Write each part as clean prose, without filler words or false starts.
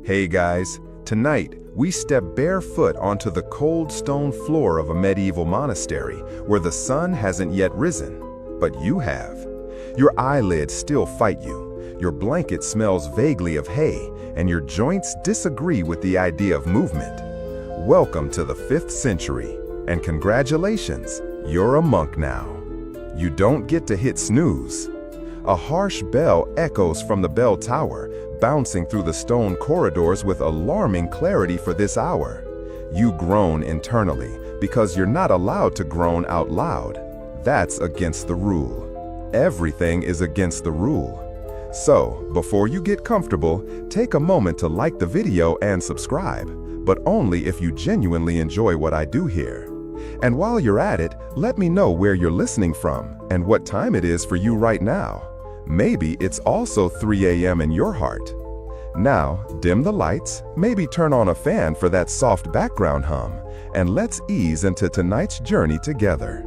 Hey guys, tonight we step barefoot onto the cold stone floor of a medieval monastery where the sun hasn't yet risen, but you have. Your eyelids still fight you, your blanket smells vaguely of hay, and your joints disagree with the idea of movement. Welcome to the 5th century, and congratulations, you're a monk now. You don't get to hit snooze. A harsh bell echoes from the bell tower, bouncing through the stone corridors with alarming clarity for this hour. You groan internally because you're not allowed to groan out loud. That's against the rule. Everything is against the rule. So, before you get comfortable, take a moment to like the video and subscribe, but only if you genuinely enjoy what I do here. And while you're at it, let me know where you're listening from and what time it is for you right now. Maybe it's also 3 a.m. in your heart. Now, dim the lights, maybe turn on a fan for that soft background hum, and let's ease into tonight's journey together.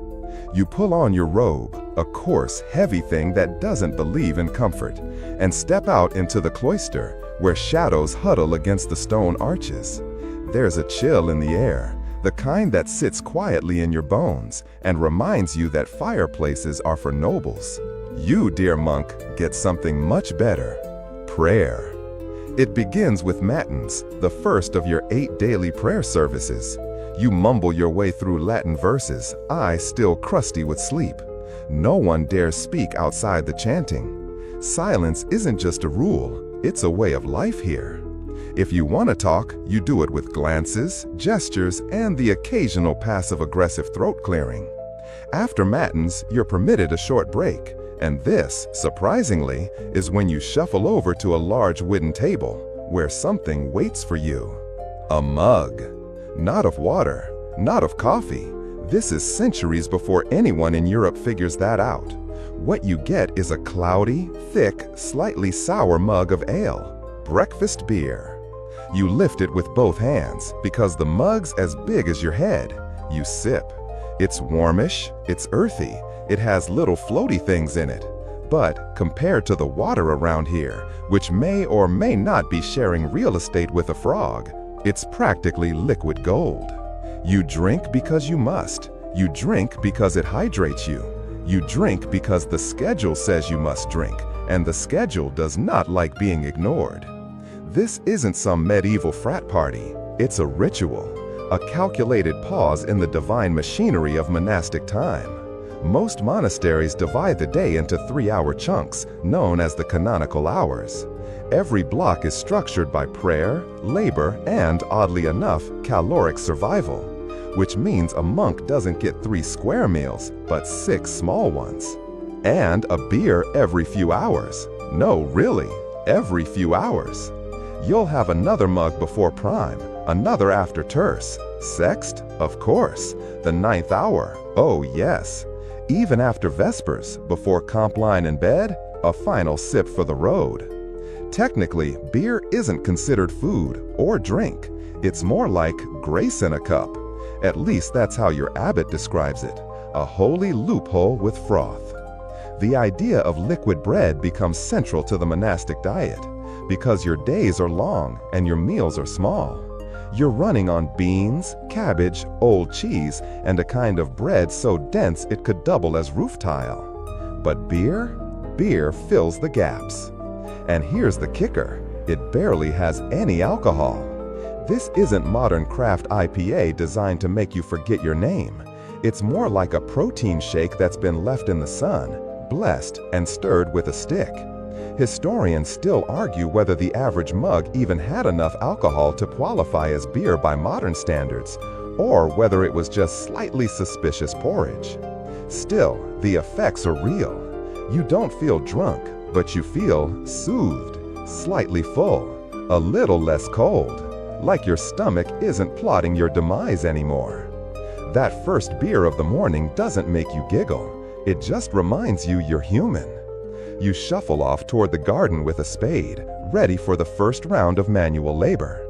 You pull on your robe, a coarse, heavy thing that doesn't believe in comfort, and step out into the cloister, where shadows huddle against the stone arches. There's a chill in the air, the kind that sits quietly in your bones and reminds you that fireplaces are for nobles. You, dear monk, get something much better: prayer. It begins with matins, the first of your 8 daily prayer services. You mumble your way through Latin verses, eyes still crusty with sleep. No one dares speak outside the chanting. Silence isn't just a rule, it's a way of life here. If you want to talk, you do it with glances, gestures, and the occasional passive-aggressive throat clearing. After matins, you're permitted a short break. And this, surprisingly, is when you shuffle over to a large wooden table, where something waits for you. A mug. Not of water, not of coffee. This is centuries before anyone in Europe figures that out. What you get is a cloudy, thick, slightly sour mug of ale, breakfast beer. You lift it with both hands, because the mug's as big as your head. You sip. It's warmish, it's earthy. It has little floaty things in it, but compared to the water around here, which may or may not be sharing real estate with a frog, it's practically liquid gold. You drink because you must. You drink because it hydrates you. You drink because the schedule says you must drink, and the schedule does not like being ignored. This isn't some medieval frat party. It's a ritual, a calculated pause in the divine machinery of monastic time. Most monasteries divide the day into 3-hour chunks, known as the canonical hours. Every block is structured by prayer, labor, and, oddly enough, caloric survival, which means a monk doesn't get 3 square meals, but 6 small ones. And a beer every few hours. No, really, every few hours. You'll have another mug before prime, another after terce. Sext? Of course. The 9th hour? Oh, yes. Even after Vespers, before compline in bed, a final sip for the road. Technically, beer isn't considered food or drink. It's more like grace in a cup. At least that's how your abbot describes it, a holy loophole with froth. The idea of liquid bread becomes central to the monastic diet, because your days are long and your meals are small. You're running on beans, cabbage, old cheese, and a kind of bread so dense it could double as roof tile. But beer? Beer fills the gaps. And here's the kicker: it barely has any alcohol. This isn't modern craft IPA designed to make you forget your name. It's more like a protein shake that's been left in the sun, blessed, and stirred with a stick. Historians still argue whether the average mug even had enough alcohol to qualify as beer by modern standards, or whether it was just slightly suspicious porridge. Still, the effects are real. You don't feel drunk, but you feel soothed, slightly full, a little less cold, like your stomach isn't plotting your demise anymore. That first beer of the morning doesn't make you giggle, it just reminds you you're human. You shuffle off toward the garden with a spade, ready for the first round of manual labor.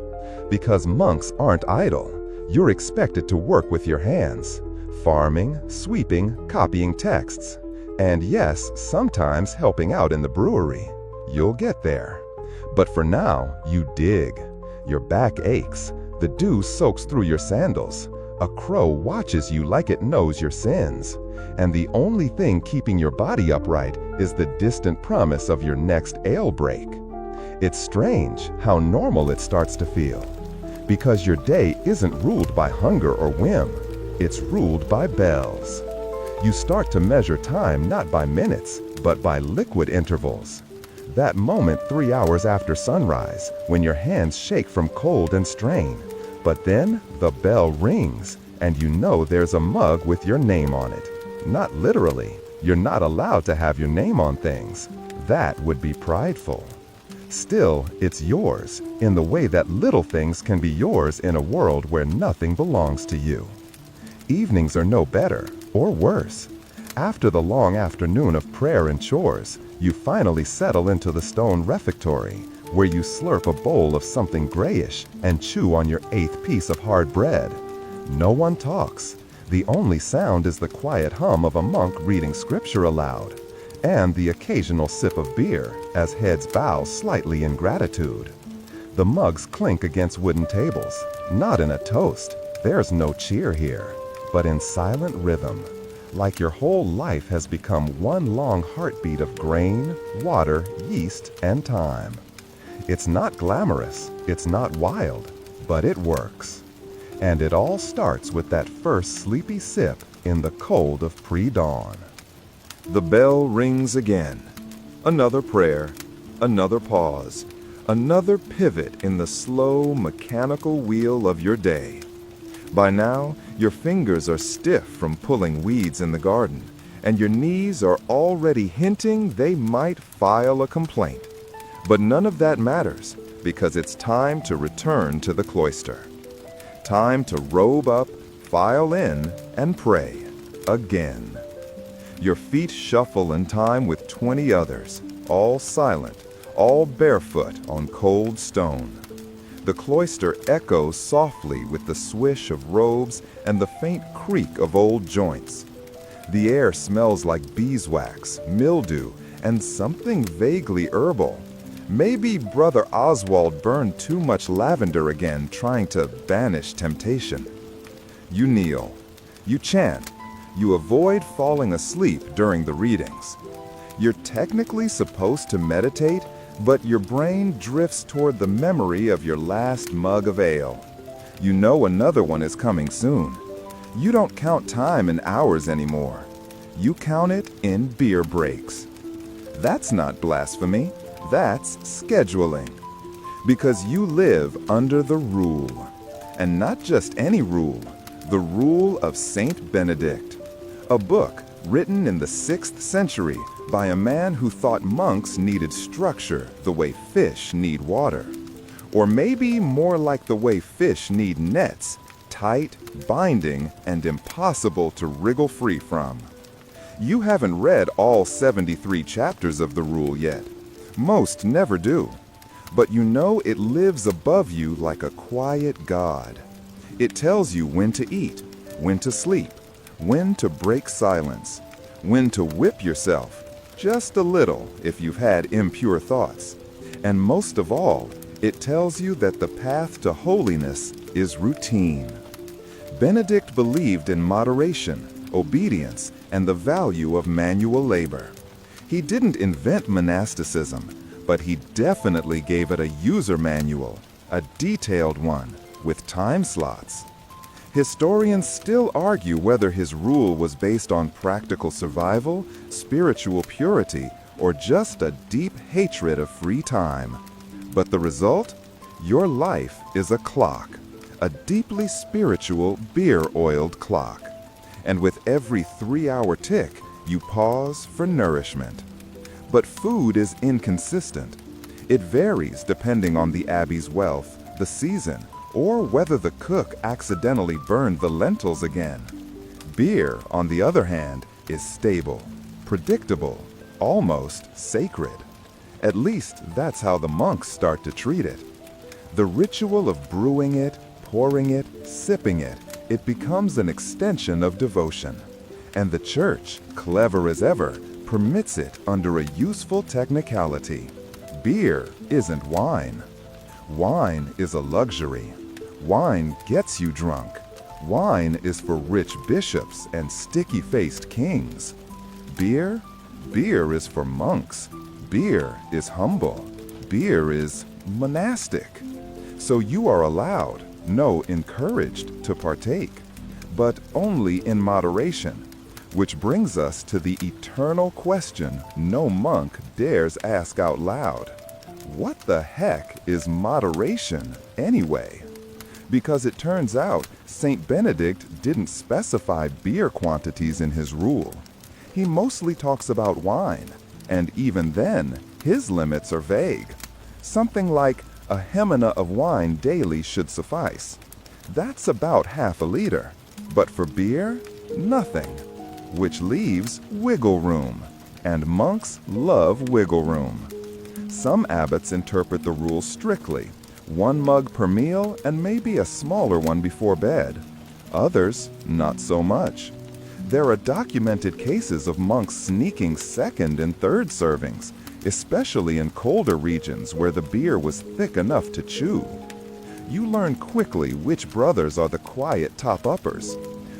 Because monks aren't idle, you're expected to work with your hands, farming, sweeping, copying texts, and yes, sometimes helping out in the brewery. You'll get there. But for now, you dig. Your back aches. The dew soaks through your sandals. A crow watches you like it knows your sins. And the only thing keeping your body upright is the distant promise of your next ale break. It's strange how normal it starts to feel. Because your day isn't ruled by hunger or whim. It's ruled by bells. You start to measure time not by minutes, but by liquid intervals. That moment 3 hours after sunrise, when your hands shake from cold and strain. But then the bell rings, and you know there's a mug with your name on it. Not literally. You're not allowed to have your name on things. That would be prideful. Still, it's yours, in the way that little things can be yours in a world where nothing belongs to you. Evenings are no better, or worse. After the long afternoon of prayer and chores, you finally settle into the stone refectory, where you slurp a bowl of something grayish and chew on your 8th piece of hard bread. No one talks. The only sound is the quiet hum of a monk reading scripture aloud, and the occasional sip of beer as heads bow slightly in gratitude. The mugs clink against wooden tables, not in a toast. There's no cheer here, but in silent rhythm, like your whole life has become one long heartbeat of grain, water, yeast, and time. It's not glamorous, it's not wild, but it works. And it all starts with that first sleepy sip in the cold of pre-dawn. The bell rings again. Another prayer, another pause, another pivot in the slow, mechanical wheel of your day. By now, your fingers are stiff from pulling weeds in the garden, and your knees are already hinting they might file a complaint. But none of that matters, because it's time to return to the cloister. Time to robe up, file in, and pray again. Your feet shuffle in time with 20 others, all silent, all barefoot on cold stone. The cloister echoes softly with the swish of robes and the faint creak of old joints. The air smells like beeswax, mildew, and something vaguely herbal. Maybe Brother Oswald burned too much lavender again trying to banish temptation. You kneel. You chant. You avoid falling asleep during the readings. You're technically supposed to meditate, but your brain drifts toward the memory of your last mug of ale. You know another one is coming soon. You don't count time in hours anymore. You count it in beer breaks. That's not blasphemy. That's scheduling. Because you live under the rule. And not just any rule. The Rule of Saint Benedict. A book written in the 6th century by a man who thought monks needed structure the way fish need water. Or maybe more like the way fish need nets, tight, binding, and impossible to wriggle free from. You haven't read all 73 chapters of the rule yet. Most never do. But you know it lives above you like a quiet God. It tells you when to eat, when to sleep, when to break silence, when to whip yourself, just a little if you've had impure thoughts. And most of all, it tells you that the path to holiness is routine. Benedict believed in moderation, obedience, and the value of manual labor. He didn't invent monasticism, but he definitely gave it a user manual, a detailed one, with time slots. Historians still argue whether his rule was based on practical survival, spiritual purity, or just a deep hatred of free time. But the result? Your life is a clock, a deeply spiritual, beer-oiled clock. And with every 3-hour tick, you pause for nourishment. But food is inconsistent. It varies depending on the abbey's wealth, the season, or whether the cook accidentally burned the lentils again. Beer, on the other hand, is stable, predictable, almost sacred. At least that's how the monks start to treat it. The ritual of brewing it, pouring it, sipping it, it becomes an extension of devotion. And the church, clever as ever, permits it under a useful technicality. Beer isn't wine. Wine is a luxury. Wine gets you drunk. Wine is for rich bishops and sticky-faced kings. Beer? Beer is for monks. Beer is humble. Beer is monastic. So you are allowed, no, encouraged to partake, but only in moderation, which brings us to the eternal question no monk dares ask out loud. What the heck is moderation anyway? Because it turns out Saint Benedict didn't specify beer quantities in his rule. He mostly talks about wine, and even then, his limits are vague. Something like a hemina of wine daily should suffice. That's about half a liter. But for beer, nothing. Which leaves wiggle room. And monks love wiggle room. Some abbots interpret the rule strictly. 1 mug per meal and maybe a smaller one before bed. Others, not so much. There are documented cases of monks sneaking 2nd and 3rd servings, especially in colder regions where the beer was thick enough to chew. You learn quickly which brothers are the quiet top-uppers.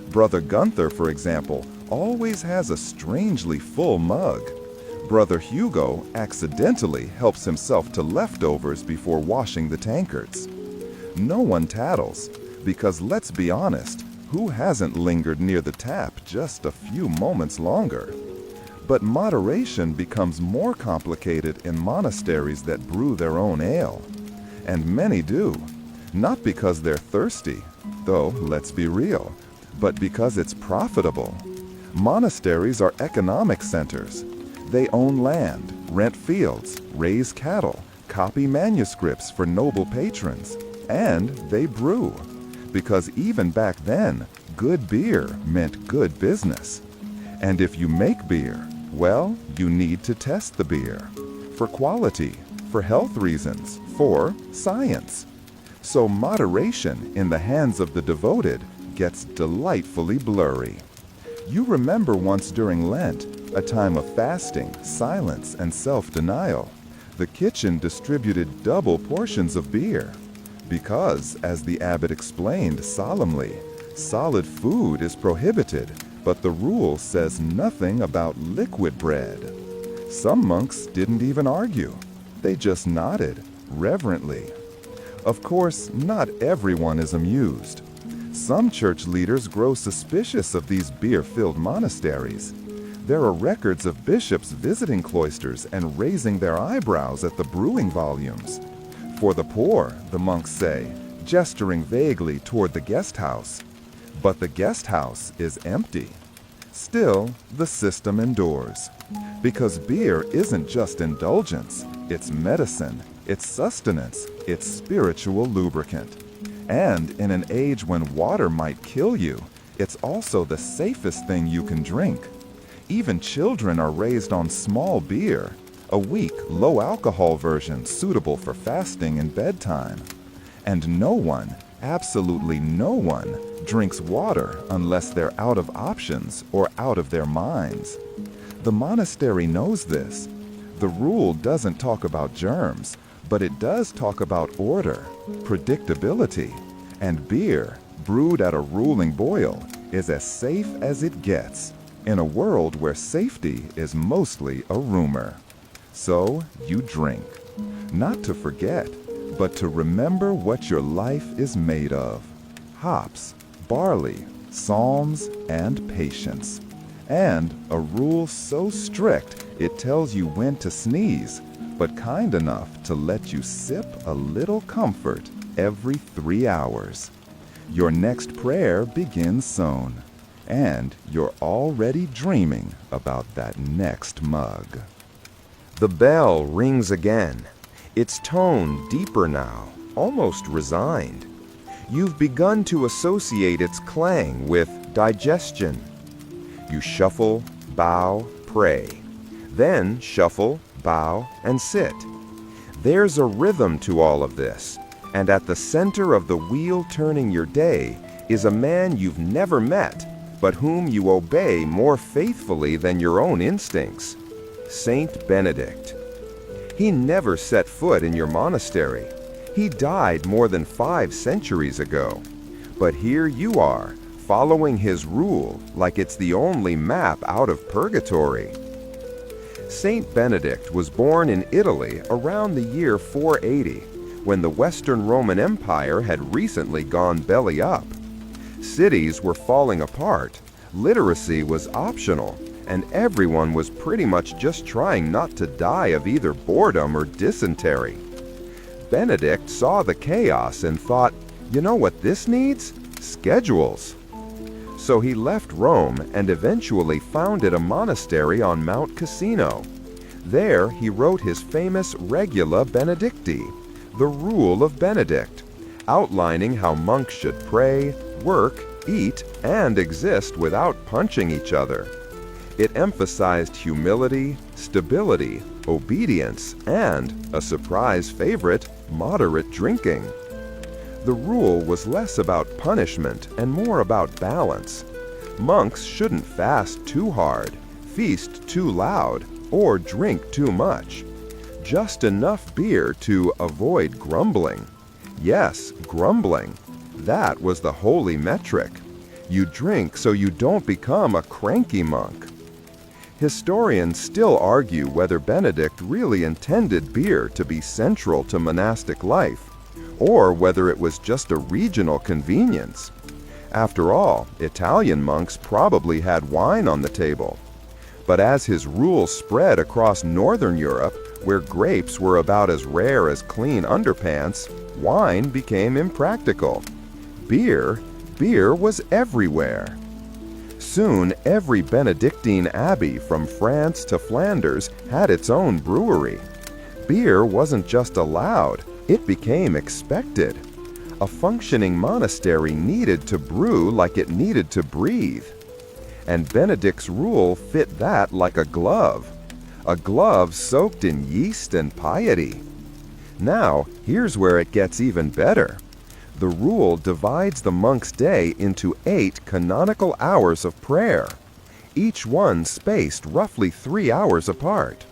Brother Gunther, for example, always has a strangely full mug. Brother Hugo accidentally helps himself to leftovers before washing the tankards. No one tattles, because let's be honest, who hasn't lingered near the tap just a few moments longer? But moderation becomes more complicated in monasteries that brew their own ale. And many do, not because they're thirsty, though let's be real, but because it's profitable. Monasteries are economic centers. They own land, rent fields, raise cattle, copy manuscripts for noble patrons, and they brew. Because even back then, good beer meant good business. And if you make beer, well, you need to test the beer. For quality, for health reasons, for science. So moderation in the hands of the devoted gets delightfully blurry. You remember once during Lent, a time of fasting, silence, and self-denial, the kitchen distributed double portions of beer. Because, as the abbot explained solemnly, solid food is prohibited, but the rule says nothing about liquid bread. Some monks didn't even argue. They just nodded, reverently. Of course, not everyone is amused. Some church leaders grow suspicious of these beer-filled monasteries. There are records of bishops visiting cloisters and raising their eyebrows at the brewing volumes. For the poor, the monks say, gesturing vaguely toward the guest house. But the guest house is empty. Still, the system endures. Because beer isn't just indulgence, it's medicine, it's sustenance, it's spiritual lubricant. And in an age when water might kill you, it's also the safest thing you can drink. Even children are raised on small beer, a weak, low-alcohol version suitable for fasting and bedtime. And no one, absolutely no one, drinks water unless they're out of options or out of their minds. The monastery knows this. The rule doesn't talk about germs, but it does talk about order, predictability, and beer, brewed at a ruling boil, is as safe as it gets, in a world where safety is mostly a rumor. So you drink, not to forget, but to remember what your life is made of. Hops, barley, psalms, and patience. And a rule so strict it tells you when to sneeze, but kind enough to let you sip a little comfort every 3 hours. Your next prayer begins soon, and you're already dreaming about that next mug. The bell rings again, its tone deeper now, almost resigned. You've begun to associate its clang with digestion. You shuffle, bow, pray. Then shuffle, bow, and sit. There's a rhythm to all of this, and at the center of the wheel turning your day is a man you've never met, but whom you obey more faithfully than your own instincts. Saint Benedict. He never set foot in your monastery. He died more than 5 centuries ago. But here you are, following his rule like it's the only map out of purgatory. Saint Benedict was born in Italy around the year 480, when the Western Roman Empire had recently gone belly up. Cities were falling apart, literacy was optional, and everyone was pretty much just trying not to die of either boredom or dysentery. Benedict saw the chaos and thought, you know what this needs? Schedules. So he left Rome and eventually founded a monastery on Mount Cassino. There he wrote his famous Regula Benedicti, the Rule of Benedict, outlining how monks should pray, work, eat, and exist without punching each other. It emphasized humility, stability, obedience, and, a surprise favorite, moderate drinking. The rule was less about punishment and more about balance. Monks shouldn't fast too hard, feast too loud, or drink too much. Just enough beer to avoid grumbling. Yes, grumbling. That was the holy metric. You drink so you don't become a cranky monk. Historians still argue whether Benedict really intended beer to be central to monastic life, or whether it was just a regional convenience. After all, Italian monks probably had wine on the table. But as his rule spread across Northern Europe, where grapes were about as rare as clean underpants, wine became impractical. Beer was everywhere. Soon, every Benedictine abbey from France to Flanders had its own brewery. Beer wasn't just allowed, it became expected. A functioning monastery needed to brew like it needed to breathe. And Benedict's rule fit that like a glove soaked in yeast and piety. Now, here's where it gets even better. The rule divides the monk's day into 8 canonical hours of prayer, each one spaced roughly 3 hours apart.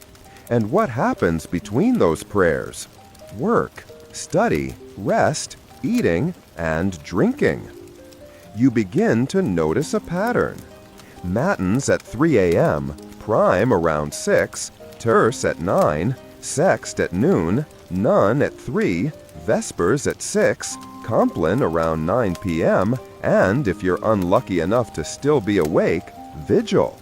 And what happens between those prayers? Work, study, rest, eating, and drinking. You begin to notice a pattern. Matins at 3 a.m., prime around 6, terce at 9, sext at noon, none at 3, vespers at 6, Compline around 9 p.m., and if you're unlucky enough to still be awake, vigil.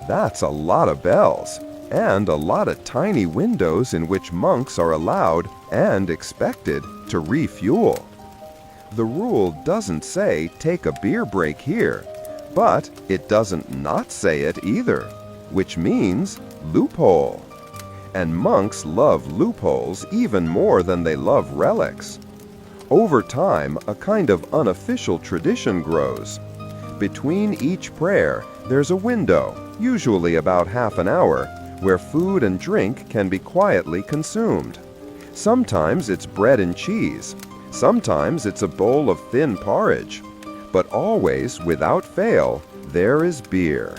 That's a lot of bells, and a lot of tiny windows in which monks are allowed and expected to refuel. The rule doesn't say take a beer break here, but it doesn't not say it either, which means loophole. And monks love loopholes even more than they love relics. Over time, a kind of unofficial tradition grows. Between each prayer, there's a window, usually about half an hour, where food and drink can be quietly consumed. Sometimes it's bread and cheese. Sometimes it's a bowl of thin porridge. But always, without fail, there is beer.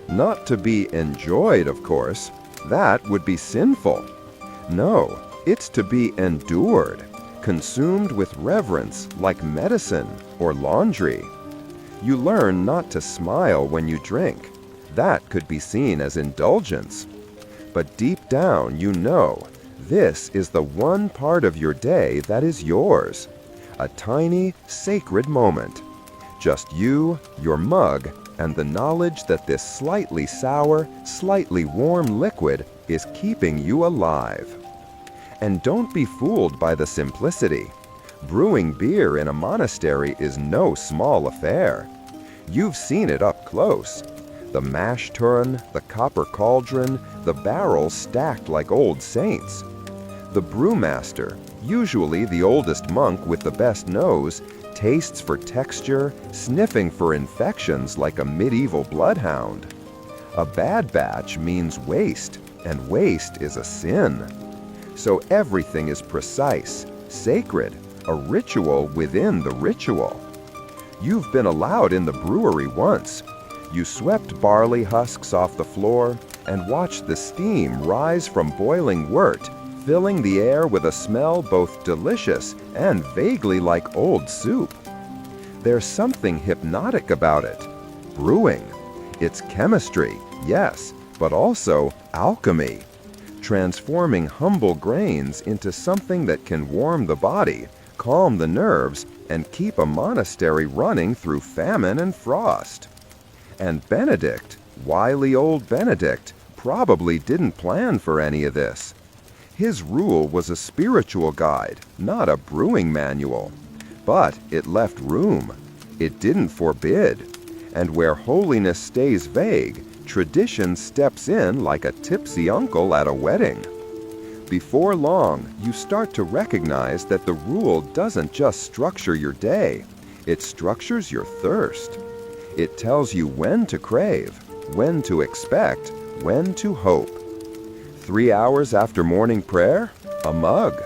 Not to be enjoyed, of course. That would be sinful. No, it's to be endured, consumed with reverence like medicine or laundry. You learn not to smile when you drink. That could be seen as indulgence. But deep down you know, this is the one part of your day that is yours. A tiny, sacred moment. Just you, your mug, and the knowledge that this slightly sour, slightly warm liquid is keeping you alive. And don't be fooled by the simplicity. Brewing beer in a monastery is no small affair. You've seen it up close. The mash tun, the copper cauldron, the barrels stacked like old saints. The brewmaster, usually the oldest monk with the best nose, tastes for texture, sniffing for infections like a medieval bloodhound. A bad batch means waste, and waste is a sin. So everything is precise, sacred, a ritual within the ritual. You've been allowed in the brewery once. You swept barley husks off the floor and watched the steam rise from boiling wort, filling the air with a smell both delicious and vaguely like old soup. There's something hypnotic about it. Brewing. It's chemistry, yes, but also alchemy. Transforming humble grains into something that can warm the body, calm the nerves, and keep a monastery running through famine and frost. And Benedict, wily old Benedict, probably didn't plan for any of this. His rule was a spiritual guide, not a brewing manual. But it left room. It didn't forbid. And where holiness stays vague, tradition steps in like a tipsy uncle at a wedding. Before long, you start to recognize that the rule doesn't just structure your day, it structures your thirst. It tells you when to crave, when to expect, when to hope. 3 hours after morning prayer? A mug.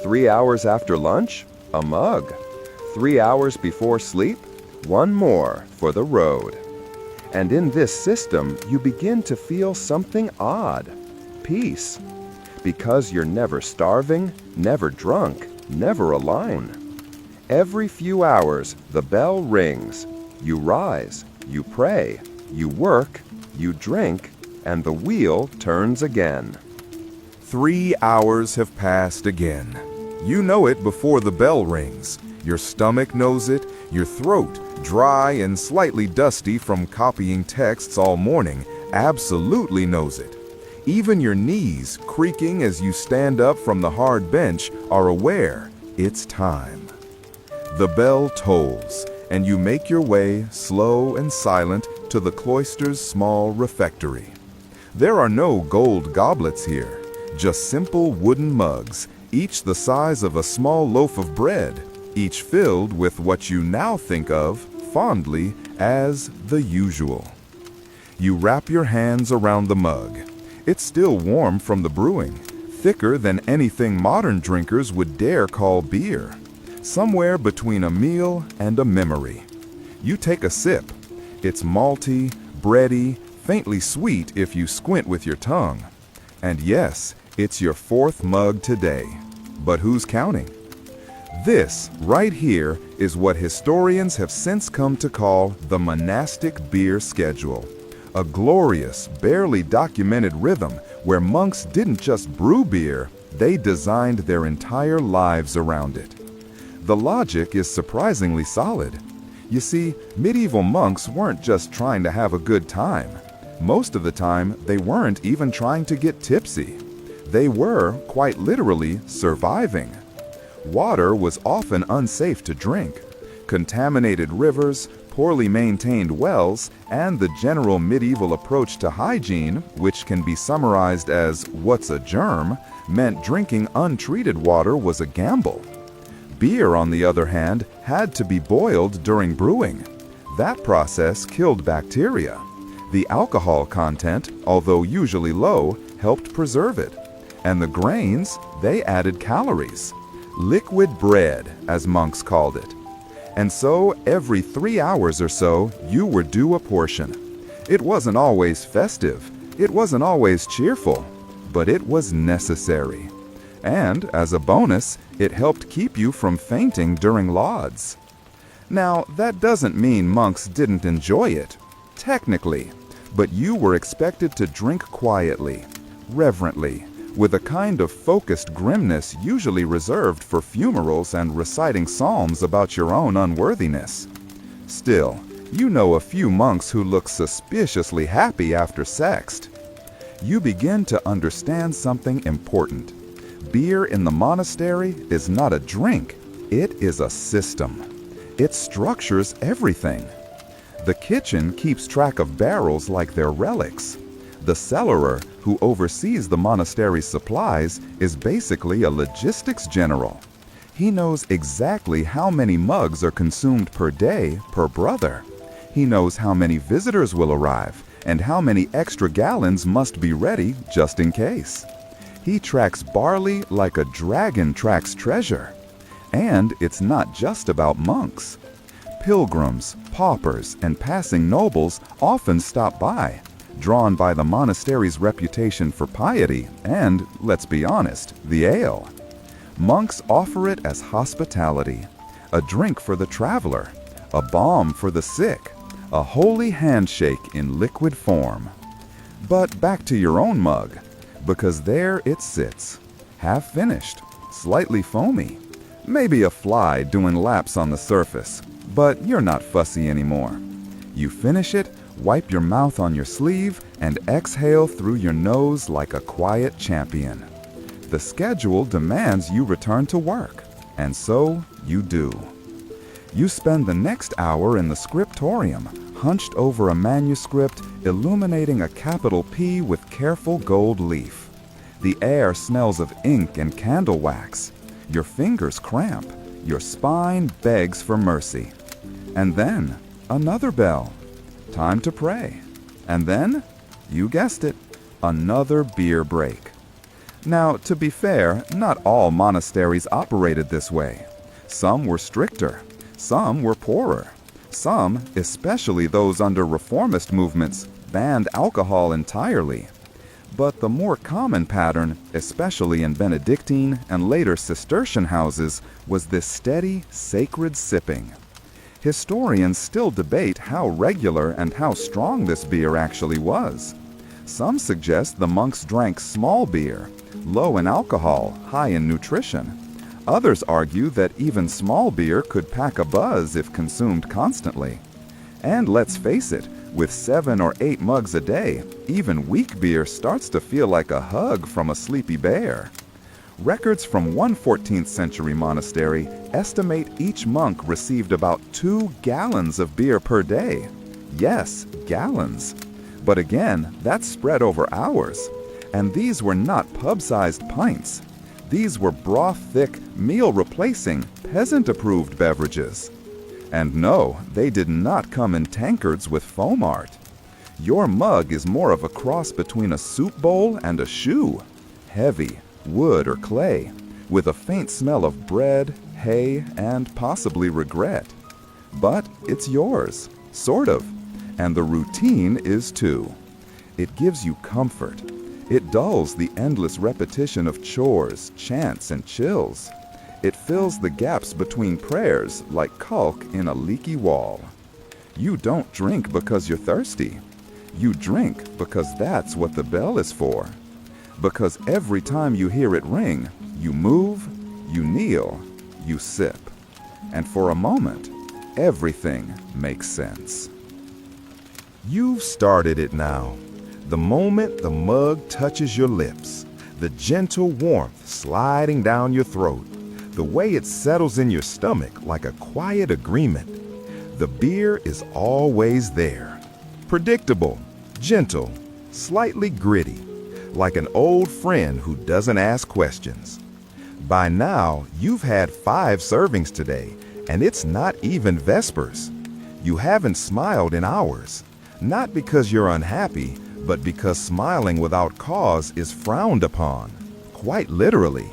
3 hours after lunch? A mug. 3 hours before sleep? One more for the road. And in this system, you begin to feel something odd. Peace. Because you're never starving, never drunk, never alone. Every few hours, the bell rings. You rise, you pray, you work, you drink, and the wheel turns again. 3 hours have passed again. You know it before the bell rings. Your stomach knows it, your throat, dry and slightly dusty from copying texts all morning, absolutely knows it. Even your knees, creaking as you stand up from the hard bench, are aware it's time. The bell tolls, and you make your way, slow and silent, to the cloister's small refectory. There are no gold goblets here, just simple wooden mugs, each the size of a small loaf of bread, each filled with what you now think of, fondly, as the usual. You wrap your hands around the mug. It's still warm from the brewing, thicker than anything modern drinkers would dare call beer, somewhere between a meal and a memory. You take a sip. It's malty, bready, faintly sweet if you squint with your tongue. And yes, it's your 4th mug today. But who's counting? This, right here, is what historians have since come to call the monastic beer schedule. A glorious, barely documented rhythm where monks didn't just brew beer, they designed their entire lives around it. The logic is surprisingly solid. You see, medieval monks weren't just trying to have a good time. Most of the time, they weren't even trying to get tipsy. They were, quite literally, surviving. Water was often unsafe to drink. Contaminated rivers, poorly maintained wells, and the general medieval approach to hygiene, which can be summarized as "what's a germ," meant drinking untreated water was a gamble. Beer, on the other hand, had to be boiled during brewing. That process killed bacteria. The alcohol content, although usually low, helped preserve it. And the grains, they added calories. Liquid bread, as monks called it. And so, every 3 hours or so, you were due a portion. It wasn't always festive. It wasn't always cheerful. But it was necessary. And, as a bonus, it helped keep you from fainting during lauds. Now, that doesn't mean monks didn't enjoy it. Technically. But you were expected to drink quietly, reverently, with a kind of focused grimness usually reserved for funerals and reciting psalms about your own unworthiness. Still, you know a few monks who look suspiciously happy after sext. You begin to understand something important. Beer in the monastery is not a drink, it is a system. It structures everything. The kitchen keeps track of barrels like they're relics. The cellarer, who oversees the monastery's supplies, is basically a logistics general. He knows exactly how many mugs are consumed per day per brother. He knows how many visitors will arrive and how many extra gallons must be ready just in case. He tracks barley like a dragon tracks treasure. And it's not just about monks. Pilgrims, paupers, and passing nobles often stop by. drawn by the monastery's reputation for piety and, let's be honest, the ale. Monks offer it as hospitality, a drink for the traveler, a balm for the sick, a holy handshake in liquid form. But back to your own mug, because there it sits, half finished, slightly foamy, maybe a fly doing laps on the surface, but you're not fussy anymore. You finish it, wipe your mouth on your sleeve, and exhale through your nose like a quiet champion. The schedule demands you return to work, and so you do. You spend the next hour in the scriptorium, hunched over a manuscript illuminating a capital P with careful gold leaf. The air smells of ink and candle wax. Your fingers cramp. Your spine begs for mercy. And then, another bell. Time to pray. And then, you guessed it, another beer break. Now, to be fair, not all monasteries operated this way. Some were stricter. Some were poorer. Some, especially those under reformist movements, banned alcohol entirely. But the more common pattern, especially in Benedictine and later Cistercian houses, was this steady, sacred sipping. Historians still debate how regular and how strong this beer actually was. Some suggest the monks drank small beer, low in alcohol, high in nutrition. Others argue that even small beer could pack a buzz if consumed constantly. And let's face it, with 7 or 8 mugs a day, even weak beer starts to feel like a hug from a sleepy bear. Records from one 14th century monastery estimate each monk received about 2 gallons of beer per day. Yes, gallons. But again, that's spread over hours. And these were not pub-sized pints. These were broth-thick, meal-replacing, peasant-approved beverages. And no, they did not come in tankards with foam art. Your mug is more of a cross between a soup bowl and a shoe. Heavy, wood or clay, with a faint smell of bread, hay, and possibly regret. But it's yours, sort of. And the routine is too. It gives you comfort. It dulls the endless repetition of chores, chants, and chills. It fills the gaps between prayers like caulk in a leaky wall. You don't drink because you're thirsty. You drink because that's what the bell is for. Because every time you hear it ring, you move, you kneel, you sip. And for a moment, everything makes sense. You've started it now. The moment the mug touches your lips, the gentle warmth sliding down your throat, the way it settles in your stomach like a quiet agreement. The beer is always there. Predictable, gentle, slightly gritty, like an old friend who doesn't ask questions. By now, you've had 5 servings today, and it's not even Vespers. You haven't smiled in hours, not because you're unhappy, but because smiling without cause is frowned upon, quite literally.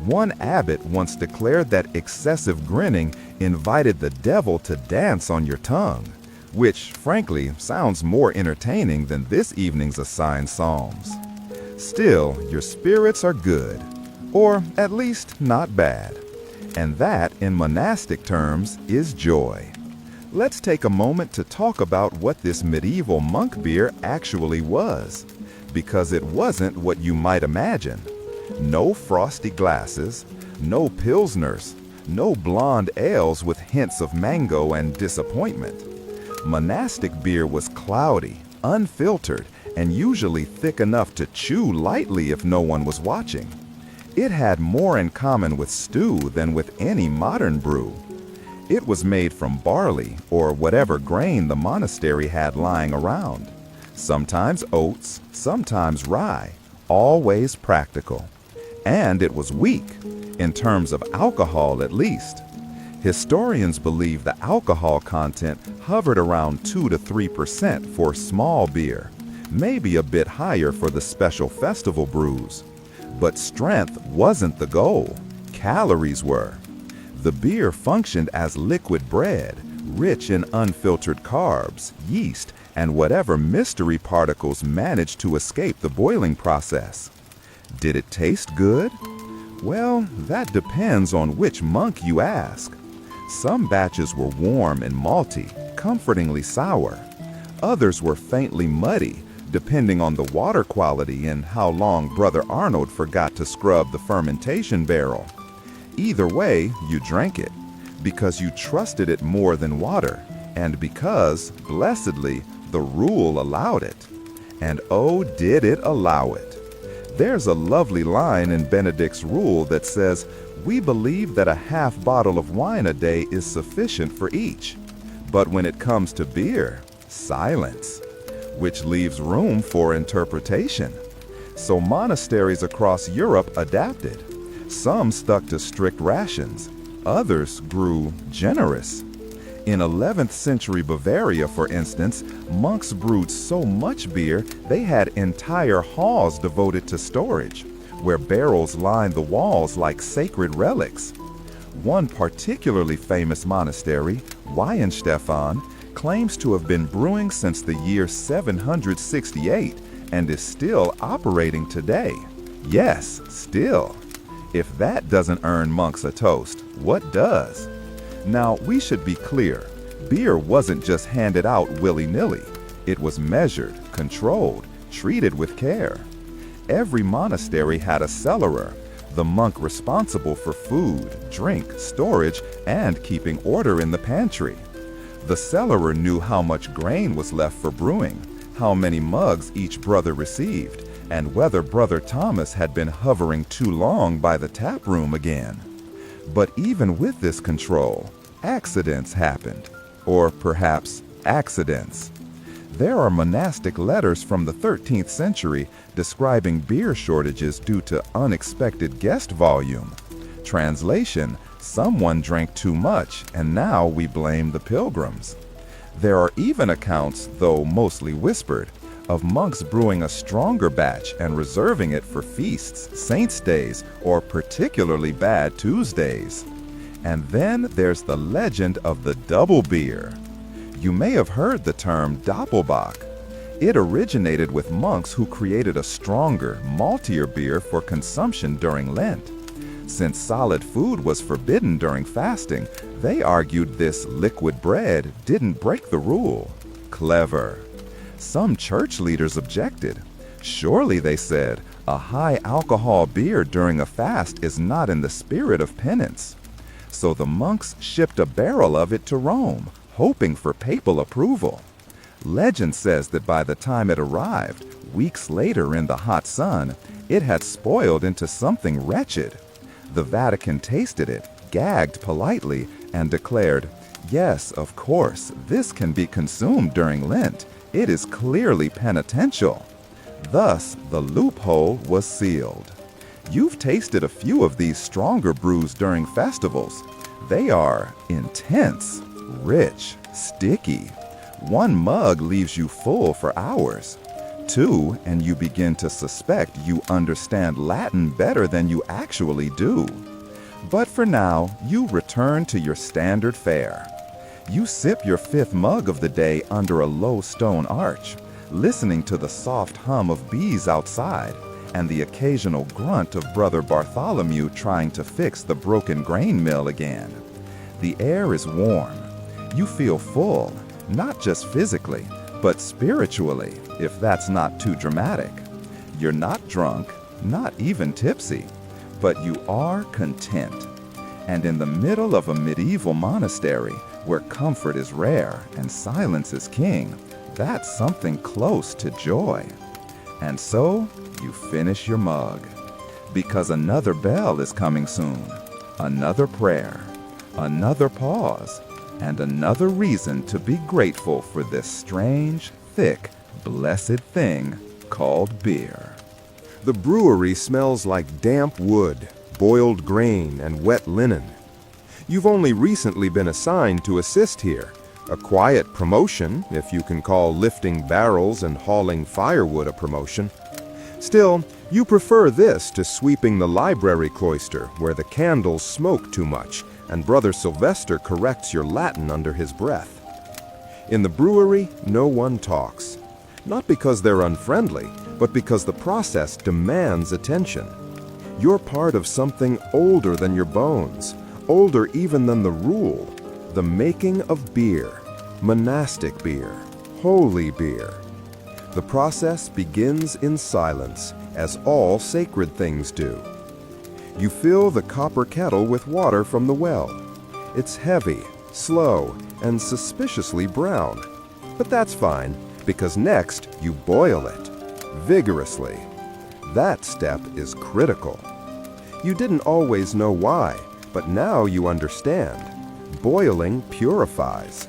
One abbot once declared that excessive grinning invited the devil to dance on your tongue, which, frankly, sounds more entertaining than this evening's assigned psalms. Still, your spirits are good, or at least not bad. And that, in monastic terms, is joy. Let's take a moment to talk about what this medieval monk beer actually was, because it wasn't what you might imagine. No frosty glasses, no pilsners, no blonde ales with hints of mango and disappointment. Monastic beer was cloudy, unfiltered, and usually thick enough to chew lightly if no one was watching. It had more in common with stew than with any modern brew. It was made from barley or whatever grain the monastery had lying around. Sometimes oats, sometimes rye, always practical. And it was weak, in terms of alcohol at least. Historians believe the alcohol content hovered around 2 to 3% for small beer, maybe a bit higher for the special festival brews. But strength wasn't the goal, calories were. The beer functioned as liquid bread, rich in unfiltered carbs, yeast, and whatever mystery particles managed to escape the boiling process. Did it taste good? Well, that depends on which monk you ask. Some batches were warm and malty, comfortingly sour. Others were faintly muddy, depending on the water quality and how long Brother Arnold forgot to scrub the fermentation barrel. Either way, you drank it, because you trusted it more than water, and because, blessedly, the rule allowed it. And oh, did it allow it. There's a lovely line in Benedict's rule that says, "We believe that a half bottle of wine a day is sufficient for each." But when it comes to beer, silence, which leaves room for interpretation. So monasteries across Europe adapted. Some stuck to strict rations, others grew generous. In 11th century Bavaria, for instance, monks brewed so much beer they had entire halls devoted to storage, where barrels lined the walls like sacred relics. One particularly famous monastery, Weihenstephan, claims to have been brewing since the year 768 and is still operating today. Yes, still. If that doesn't earn monks a toast, what does? Now, we should be clear. Beer wasn't just handed out willy-nilly. It was measured, controlled, treated with care. Every monastery had a cellarer, the monk responsible for food, drink, storage, and keeping order in the pantry. The cellarer knew how much grain was left for brewing, how many mugs each brother received, and whether Brother Thomas had been hovering too long by the tap room again. But even with this control, accidents happened, or perhaps accidents. There are monastic letters from the 13th century describing beer shortages due to unexpected guest volume. Translation: someone drank too much, and now we blame the pilgrims. There are even accounts, though mostly whispered, of monks brewing a stronger batch and reserving it for feasts, saints' days, or particularly bad Tuesdays. And then there's the legend of the double beer. You may have heard the term Doppelbock. It originated with monks who created a stronger, maltier beer for consumption during Lent. Since solid food was forbidden during fasting, they argued this liquid bread didn't break the rule. Clever. Some church leaders objected. Surely, they said, a high alcohol beer during a fast is not in the spirit of penance. So the monks shipped a barrel of it to Rome, hoping for papal approval. Legend says that by the time it arrived, weeks later in the hot sun, it had spoiled into something wretched. The Vatican tasted it, gagged politely, and declared, "Yes, of course, this can be consumed during Lent. It is clearly penitential." Thus, the loophole was sealed. You've tasted a few of these stronger brews during festivals. They are intense, rich, sticky. One mug leaves you full for hours. Two, and you begin to suspect you understand Latin better than you actually do. But for now, you return to your standard fare. You sip your fifth mug of the day under a low stone arch, listening to the soft hum of bees outside and the occasional grunt of Brother Bartholomew trying to fix the broken grain mill again. The air is warm. You feel full, not just physically, but spiritually, if that's not too dramatic. You're not drunk, not even tipsy, but you are content. And in the middle of a medieval monastery, where comfort is rare and silence is king, that's something close to joy. And so, you finish your mug. Because another bell is coming soon, another prayer, another pause, and another reason to be grateful for this strange, thick, blessed thing called beer. The brewery smells like damp wood, boiled grain, and wet linen. You've only recently been assigned to assist here, a quiet promotion, if you can call lifting barrels and hauling firewood a promotion. Still, you prefer this to sweeping the library cloister where the candles smoke too much and Brother Sylvester corrects your Latin under his breath. In the brewery, no one talks. Not because they're unfriendly, but because the process demands attention. You're part of something older than your bones, older even than the rule, the making of beer, monastic beer, holy beer. The process begins in silence, as all sacred things do. You fill the copper kettle with water from the well. It's heavy, slow, and suspiciously brown. But that's fine, because next you boil it, vigorously. That step is critical. You didn't always know why, but now you understand. Boiling purifies.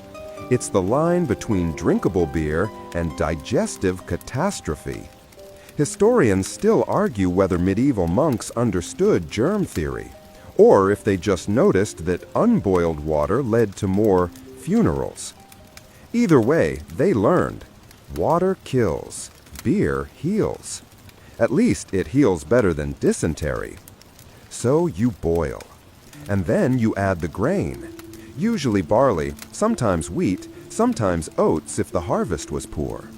It's the line between drinkable beer and digestive catastrophe. Historians still argue whether medieval monks understood germ theory, or if they just noticed that unboiled water led to more funerals. Either way, they learned. Water kills, beer heals. At least it heals better than dysentery. So you boil. And then you add the grain. Usually barley, sometimes wheat, sometimes oats if the harvest was poor.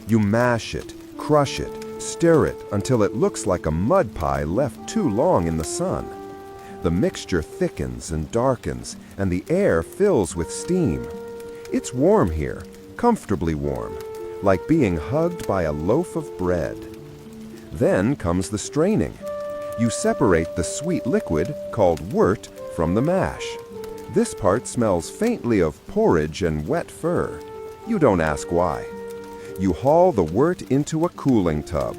You mash it, crush it, stir it until it looks like a mud pie left too long in the sun. The mixture thickens and darkens, and the air fills with steam. It's warm here, comfortably warm, like being hugged by a loaf of bread. Then comes the straining. You separate the sweet liquid, called wort, from the mash. This part smells faintly of porridge and wet fur. You don't ask why. You haul the wort into a cooling tub.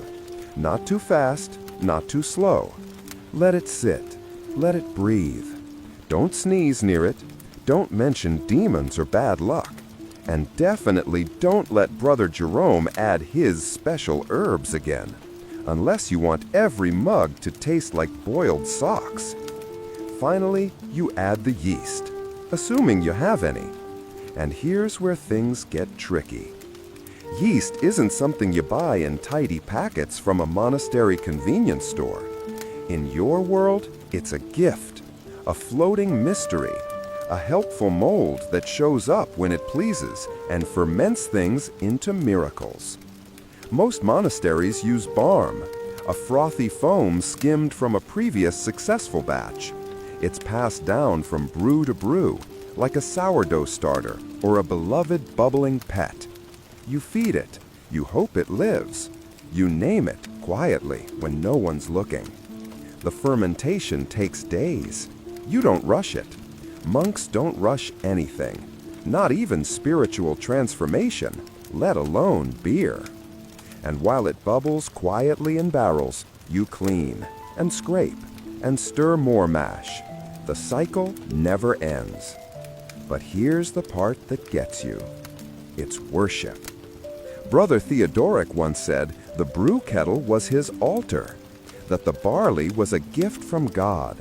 Not too fast, not too slow. Let it sit. Let it breathe. Don't sneeze near it. Don't mention demons or bad luck. And definitely don't let Brother Jerome add his special herbs again, unless you want every mug to taste like boiled socks. Finally, you add the yeast, assuming you have any. And here's where things get tricky. Yeast isn't something you buy in tidy packets from a monastery convenience store. In your world, it's a gift, a floating mystery, a helpful mold that shows up when it pleases and ferments things into miracles. Most monasteries use barm, a frothy foam skimmed from a previous successful batch. It's passed down from brew to brew, like a sourdough starter or a beloved bubbling pet. You feed it, you hope it lives. You name it quietly when no one's looking. The fermentation takes days. You don't rush it. Monks don't rush anything, not even spiritual transformation, let alone beer. And while it bubbles quietly in barrels, you clean and scrape and stir more mash. The cycle never ends. But here's the part that gets you. It's worship. Brother Theodoric once said the brew kettle was his altar, that the barley was a gift from God,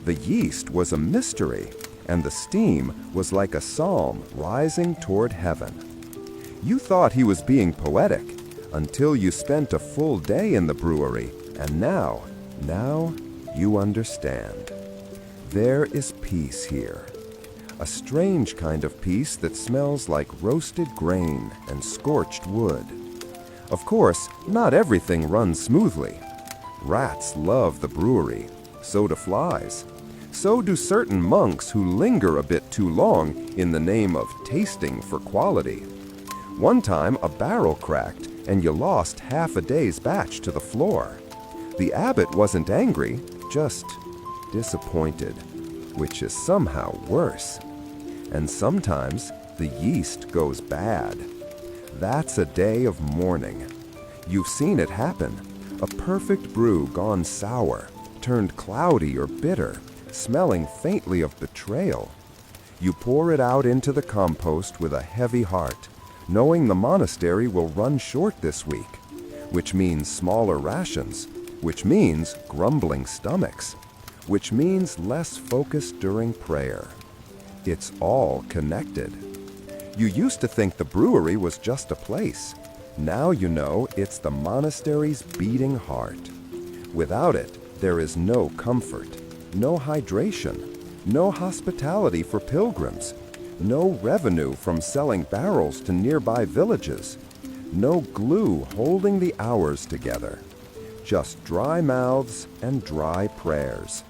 the yeast was a mystery, and the steam was like a psalm rising toward heaven. You thought he was being poetic until you spent a full day in the brewery, and now you understand. There is peace here. A strange kind of peace that smells like roasted grain and scorched wood. Of course, not everything runs smoothly. Rats love the brewery, so do flies. So do certain monks who linger a bit too long in the name of tasting for quality. One time a barrel cracked and you lost half a day's batch to the floor. The abbot wasn't angry, just disappointed, which is somehow worse. And sometimes the yeast goes bad. That's a day of mourning. You've seen it happen. A perfect brew gone sour, turned cloudy or bitter, smelling faintly of betrayal. You pour it out into the compost with a heavy heart, knowing the monastery will run short this week, which means smaller rations, which means grumbling stomachs, which means less focus during prayer. It's all connected. You used to think the brewery was just a place. Now you know it's the monastery's beating heart. Without it, there is no comfort, no hydration, no hospitality for pilgrims, No revenue from selling barrels to nearby villages. No glue holding the hours together. Just dry mouths and dry prayers.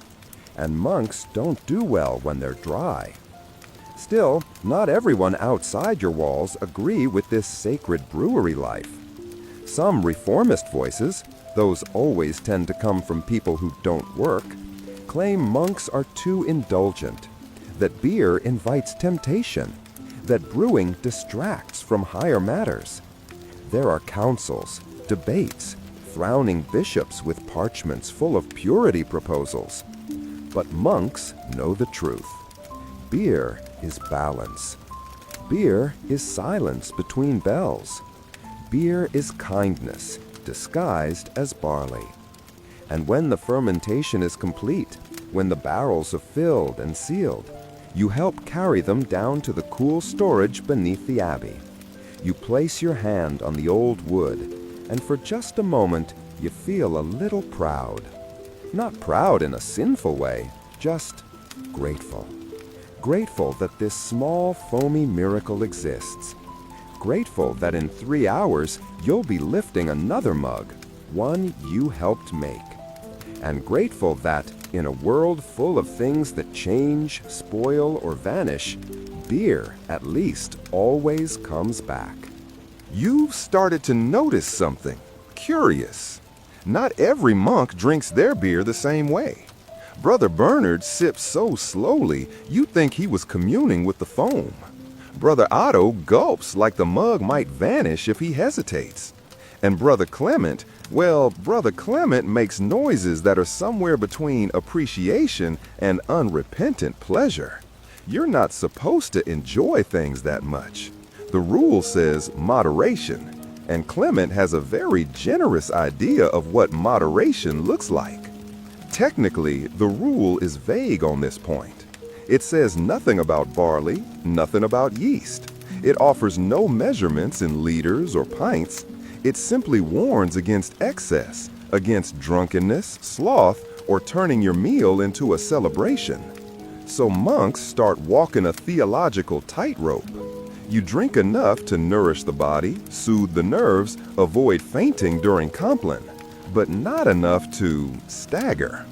And monks don't do well when they're dry. Still, not everyone outside your walls agree with this sacred brewery life. Some reformist voices, those always tend to come from people who don't work, claim monks are too indulgent, that beer invites temptation, that brewing distracts from higher matters. There are councils, debates, frowning bishops with parchments full of purity proposals. But monks know the truth. Beer is balance. Beer is silence between bells. Beer is kindness, disguised as barley. And when the fermentation is complete, when the barrels are filled and sealed, you help carry them down to the cool storage beneath the abbey. You place your hand on the old wood, and for just a moment, you feel a little proud. Not proud in a sinful way, just grateful. Grateful that this small, foamy miracle exists. Grateful that in 3 hours, you'll be lifting another mug, one you helped make. And grateful that, in a world full of things that change, spoil, or vanish, beer, at least, always comes back. You've started to notice something curious. Not every monk drinks their beer the same way. Brother Bernard sips so slowly, you'd think he was communing with the foam. Brother Otto gulps like the mug might vanish if he hesitates. And Brother Clement, well, Brother Clement makes noises that are somewhere between appreciation and unrepentant pleasure. You're not supposed to enjoy things that much. The rule says moderation. And Clement has a very generous idea of what moderation looks like. Technically, the rule is vague on this point. It says nothing about barley, nothing about yeast. It offers no measurements in liters or pints. It simply warns against excess, against drunkenness, sloth, or turning your meal into a celebration. So monks start walking a theological tightrope. You drink enough to nourish the body, soothe the nerves, avoid fainting during Compline, but not enough to stagger.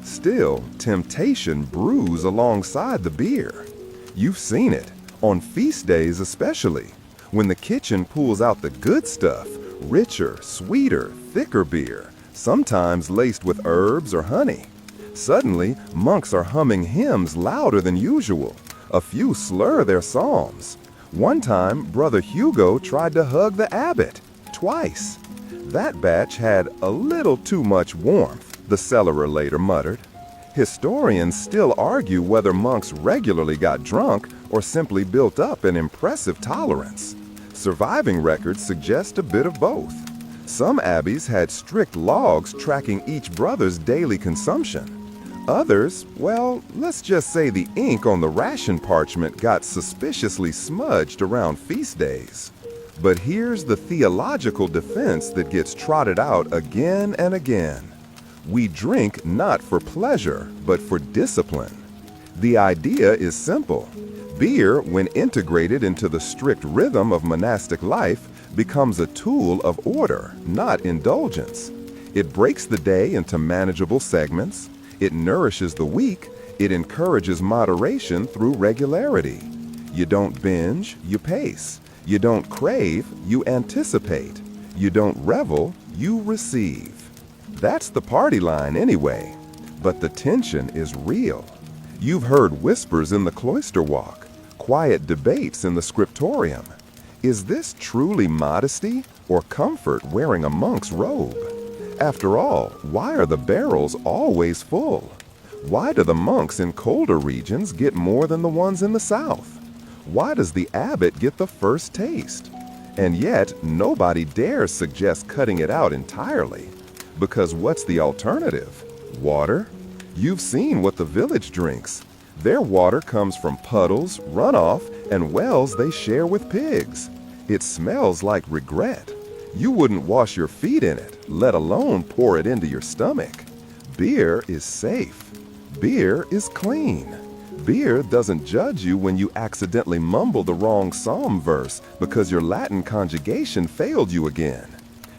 Still, temptation brews alongside the beer. You've seen it, on feast days especially, when the kitchen pulls out the good stuff, richer, sweeter, thicker beer, sometimes laced with herbs or honey. Suddenly, monks are humming hymns louder than usual. A few slur their psalms. One time, Brother Hugo tried to hug the abbot, twice. That batch had a little too much warmth, the cellarer later muttered. Historians still argue whether monks regularly got drunk or simply built up an impressive tolerance. Surviving records suggest a bit of both. Some abbeys had strict logs tracking each brother's daily consumption. Others, well, let's just say the ink on the ration parchment got suspiciously smudged around feast days. But here's the theological defense that gets trotted out again and again. We drink not for pleasure, but for discipline. The idea is simple. Beer, when integrated into the strict rhythm of monastic life, becomes a tool of order, not indulgence. It breaks the day into manageable segments. It nourishes the weak. It encourages moderation through regularity. You don't binge, you pace. You don't crave, you anticipate. You don't revel, you receive. That's the party line anyway. But the tension is real. You've heard whispers in the cloister walk, quiet debates in the scriptorium. Is this truly modesty or comfort wearing a monk's robe? After all, why are the barrels always full? Why do the monks in colder regions get more than the ones in the south? Why does the abbot get the first taste? And yet, nobody dares suggest cutting it out entirely. Because what's the alternative? Water? You've seen what the village drinks. Their water comes from puddles, runoff, and wells they share with pigs. It smells like regret. You wouldn't wash your feet in it, let alone pour it into your stomach. Beer is safe. Beer is clean. beer doesn't judge you when you accidentally mumble the wrong psalm verse because your Latin conjugation failed you again.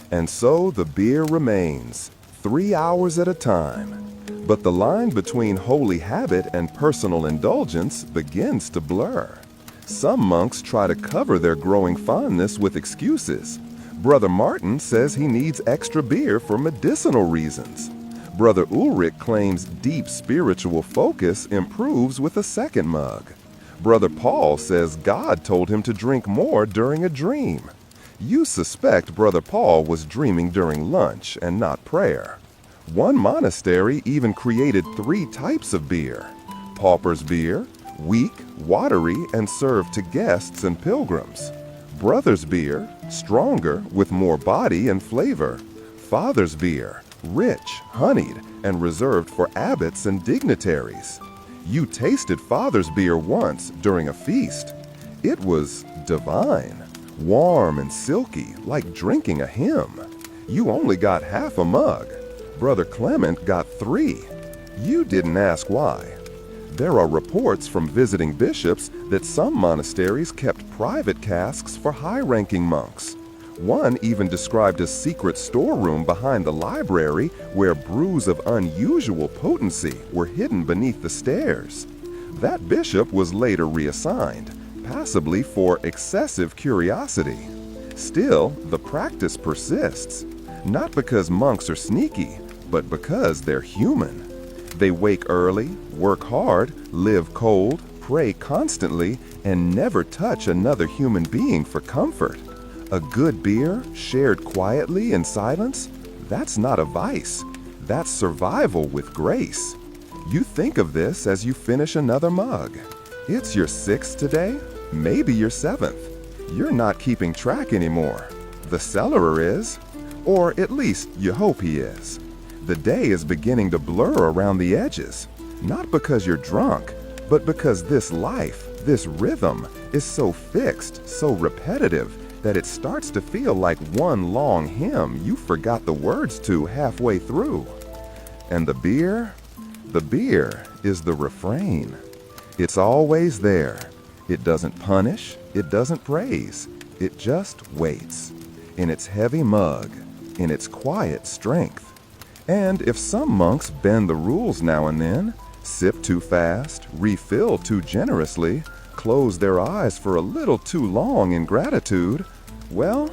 And so the beer remains, 3 hours at a time. But the line between holy habit and personal indulgence begins to blur. Some monks try to cover their growing fondness with excuses. Brother Martin says he needs extra beer for medicinal reasons. Brother Ulrich claims deep spiritual focus improves with a second mug. Brother Paul says God told him to drink more during a dream. You suspect Brother Paul was dreaming during lunch and not prayer. One monastery even created 3 types of beer: pauper's beer, weak, watery, and served to guests and pilgrims; brother's beer, stronger, with more body and flavor; father's beer, rich, honeyed, and reserved for abbots and dignitaries. You tasted father's beer once during a feast. It was divine, warm and silky, like drinking a hymn. You only got half a mug. Brother Clement got 3. You didn't ask why. There are reports from visiting bishops that some monasteries kept private casks for high-ranking monks. One even described a secret storeroom behind the library where brews of unusual potency were hidden beneath the stairs. That bishop was later reassigned, possibly for excessive curiosity. Still, the practice persists, not because monks are sneaky, but because they're human. They wake early, work hard, live cold, pray constantly, and never touch another human being for comfort. A good beer, shared quietly in silence, that's not a vice. That's survival with grace. You think of this as you finish another mug. It's your 6th today, maybe your 7th. You're not keeping track anymore. The cellarer is, or at least you hope he is. The day is beginning to blur around the edges, not because you're drunk, but because this life, this rhythm, is so fixed, so repetitive, that it starts to feel like one long hymn you forgot the words to halfway through. And the beer is the refrain. It's always there. It doesn't punish, it doesn't praise, it just waits, in its heavy mug, in its quiet strength. And if some monks bend the rules now and then, sip too fast, refill too generously, close their eyes for a little too long in gratitude, well,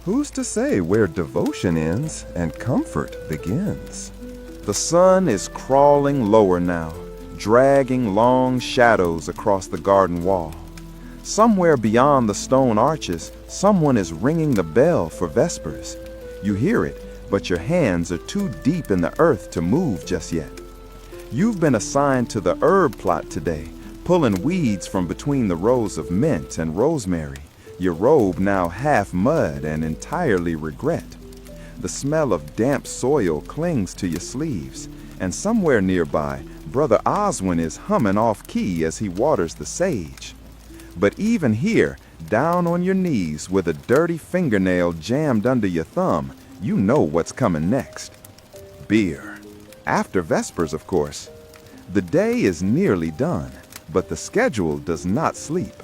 who's to say where devotion ends and comfort begins? The sun is crawling lower now, dragging long shadows across the garden wall. Somewhere beyond the stone arches, someone is ringing the bell for vespers. You hear it, but your hands are too deep in the earth to move just yet. You've been assigned to the herb plot today, pulling weeds from between the rows of mint and rosemary, your robe now half mud and entirely regret. The smell of damp soil clings to your sleeves, and somewhere nearby, Brother Oswin is humming off-key as he waters the sage. But even here, down on your knees with a dirty fingernail jammed under your thumb, you know what's coming next. Beer. After Vespers, of course. The day is nearly done, but the schedule does not sleep.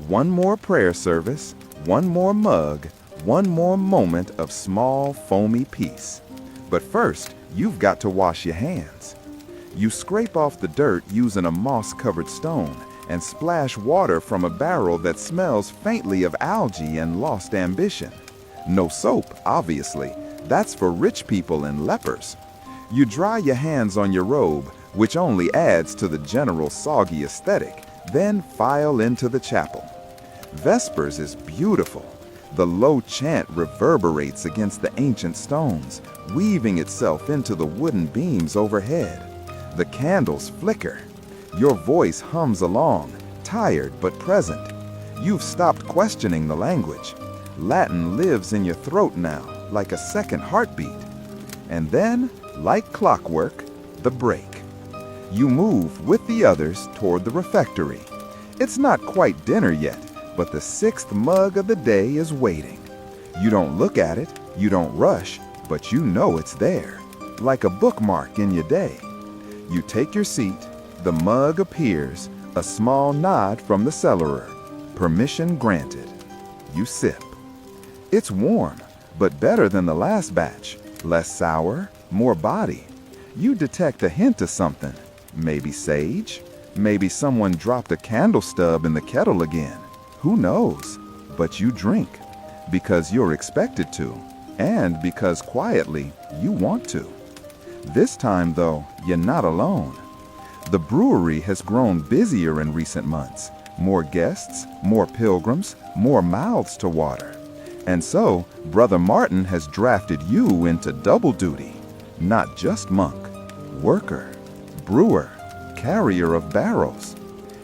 One more prayer service, one more mug, one more moment of small, foamy peace. But first, you've got to wash your hands. You scrape off the dirt using a moss-covered stone and splash water from a barrel that smells faintly of algae and lost ambition. No soap, obviously. That's for rich people and lepers. You dry your hands on your robe, which only adds to the general soggy aesthetic, then file into the chapel. Vespers is beautiful. The low chant reverberates against the ancient stones, weaving itself into the wooden beams overhead. The candles flicker. Your voice hums along, tired but present. You've stopped questioning the language. Latin lives in your throat now, like a second heartbeat. And then, like clockwork, the break. You move with the others toward the refectory. It's not quite dinner yet, but the 6th mug of the day is waiting. You don't look at it, you don't rush, but you know it's there, like a bookmark in your day. You take your seat, The mug appears, a small nod from the cellarer. Permission granted. You sip. It's warm, but better than the last batch. Less sour, more body. You detect a hint of something. Maybe sage? Maybe someone dropped a candle stub in the kettle again. Who knows? But you drink. Because you're expected to. And because quietly, you want to. This time, though, you're not alone. The brewery has grown busier in recent months. More guests, more pilgrims, more mouths to water. And so, Brother Martin has drafted you into double duty. Not just monk, worker, brewer, carrier of barrels.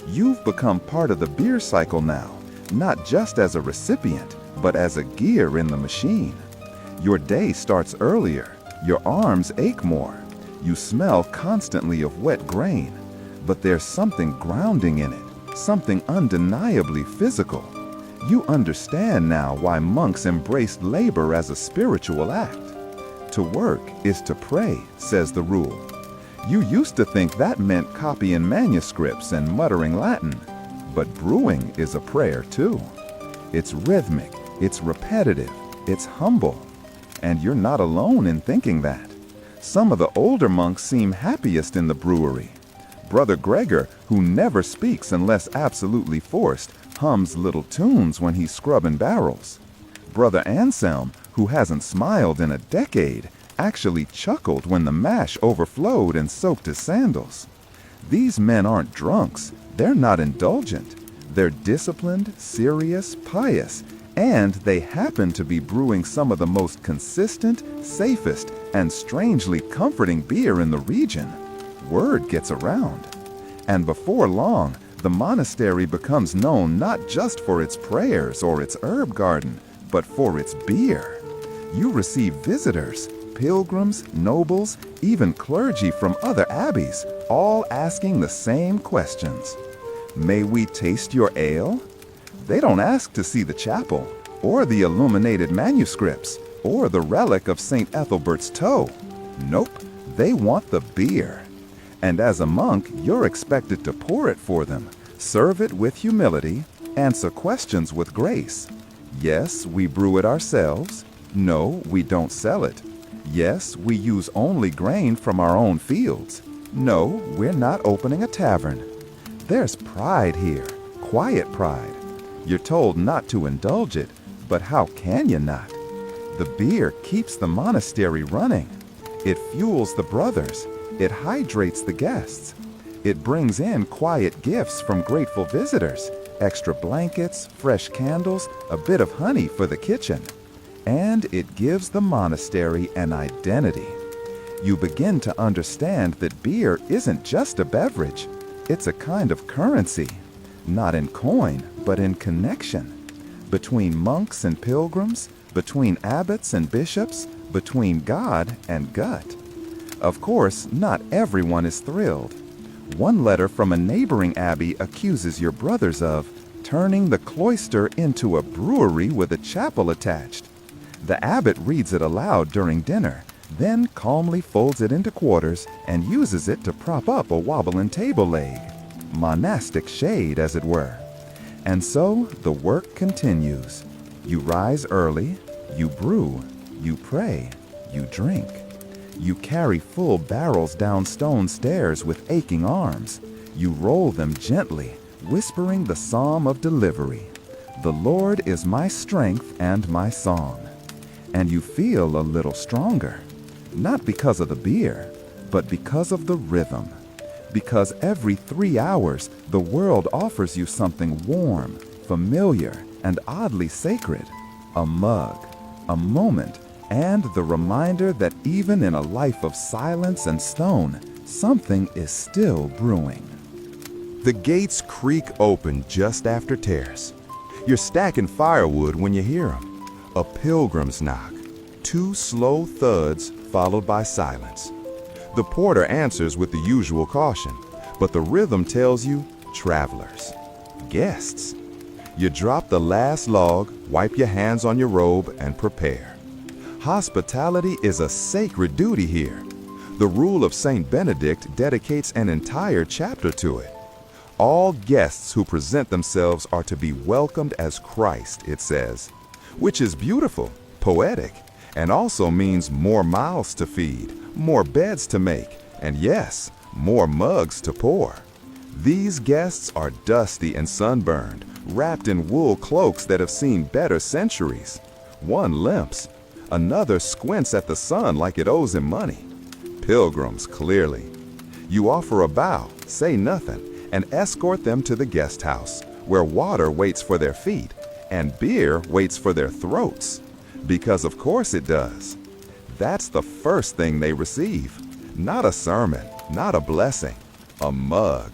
You've become part of the beer cycle now, not just as a recipient, but as a gear in the machine. Your day starts earlier. Your arms ache more. You smell constantly of wet grain. But there's something grounding in it, something undeniably physical. You understand now why monks embraced labor as a spiritual act. To work is to pray, says the rule. You used to think that meant copying manuscripts and muttering Latin. But brewing is a prayer too. It's rhythmic, it's repetitive, it's humble. And you're not alone in thinking that. Some of the older monks seem happiest in the brewery. Brother Gregor, who never speaks unless absolutely forced, hums little tunes when he's scrubbing barrels. Brother Anselm, who hasn't smiled in a decade, actually chuckled when the mash overflowed and soaked his sandals. These men aren't drunks. They're not indulgent. They're disciplined, serious, pious, and they happen to be brewing some of the most consistent, safest, and strangely comforting beer in the region. Word gets around. And before long, the monastery becomes known not just for its prayers or its herb garden, but for its beer. You receive visitors, pilgrims, nobles, even clergy from other abbeys, all asking the same questions. May we taste your ale? They don't ask to see the chapel, or the illuminated manuscripts, or the relic of St. Ethelbert's toe. Nope, they want the beer. And as a monk, you're expected to pour it for them, serve it with humility, answer questions with grace. Yes, we brew it ourselves. No, we don't sell it. Yes, we use only grain from our own fields. No, we're not opening a tavern. There's pride here, quiet pride. You're told not to indulge it, but how can you not? The beer keeps the monastery running. It fuels the brothers. It hydrates the guests. It brings in quiet gifts from grateful visitors, extra blankets, fresh candles, a bit of honey for the kitchen. And it gives the monastery an identity. You begin to understand that beer isn't just a beverage. It's a kind of currency, not in coin, but in connection. Between monks and pilgrims, between abbots and bishops, between God and gut. Of course, not everyone is thrilled. One letter from a neighboring abbey accuses your brothers of turning the cloister into a brewery with a chapel attached. The abbot reads it aloud during dinner, then calmly folds it into quarters and uses it to prop up a wobbling table leg. Monastic shade, as it were. And so the work continues. You rise early, you brew, you pray, you drink. You carry full barrels down stone stairs with aching arms. You roll them gently, whispering the psalm of delivery. The Lord is my strength and my song. And you feel a little stronger. Not because of the beer, but because of the rhythm. Because every 3 hours, the world offers you something warm, familiar, and oddly sacred. A mug, a moment, and the reminder that even in a life of silence and stone, something is still brewing. The gates creak open just after terrace. You're stacking firewood when you hear them. A pilgrim's knock. 2 slow thuds followed by silence. The porter answers with the usual caution, but the rhythm tells you travelers, guests. You drop the last log, wipe your hands on your robe, and prepare. Hospitality is a sacred duty here. The rule of Saint Benedict dedicates an entire chapter to it. All guests who present themselves are to be welcomed as Christ, it says, which is beautiful, poetic, and also means more mouths to feed, more beds to make, and yes, more mugs to pour. These guests are dusty and sunburned, wrapped in wool cloaks that have seen better centuries. One limps, another squints at the sun like it owes him money. Pilgrims, clearly. You offer a bow, say nothing, and escort them to the guest house, where water waits for their feet and beer waits for their throats. Because of course it does. That's the first thing they receive. Not a sermon, not a blessing, a mug.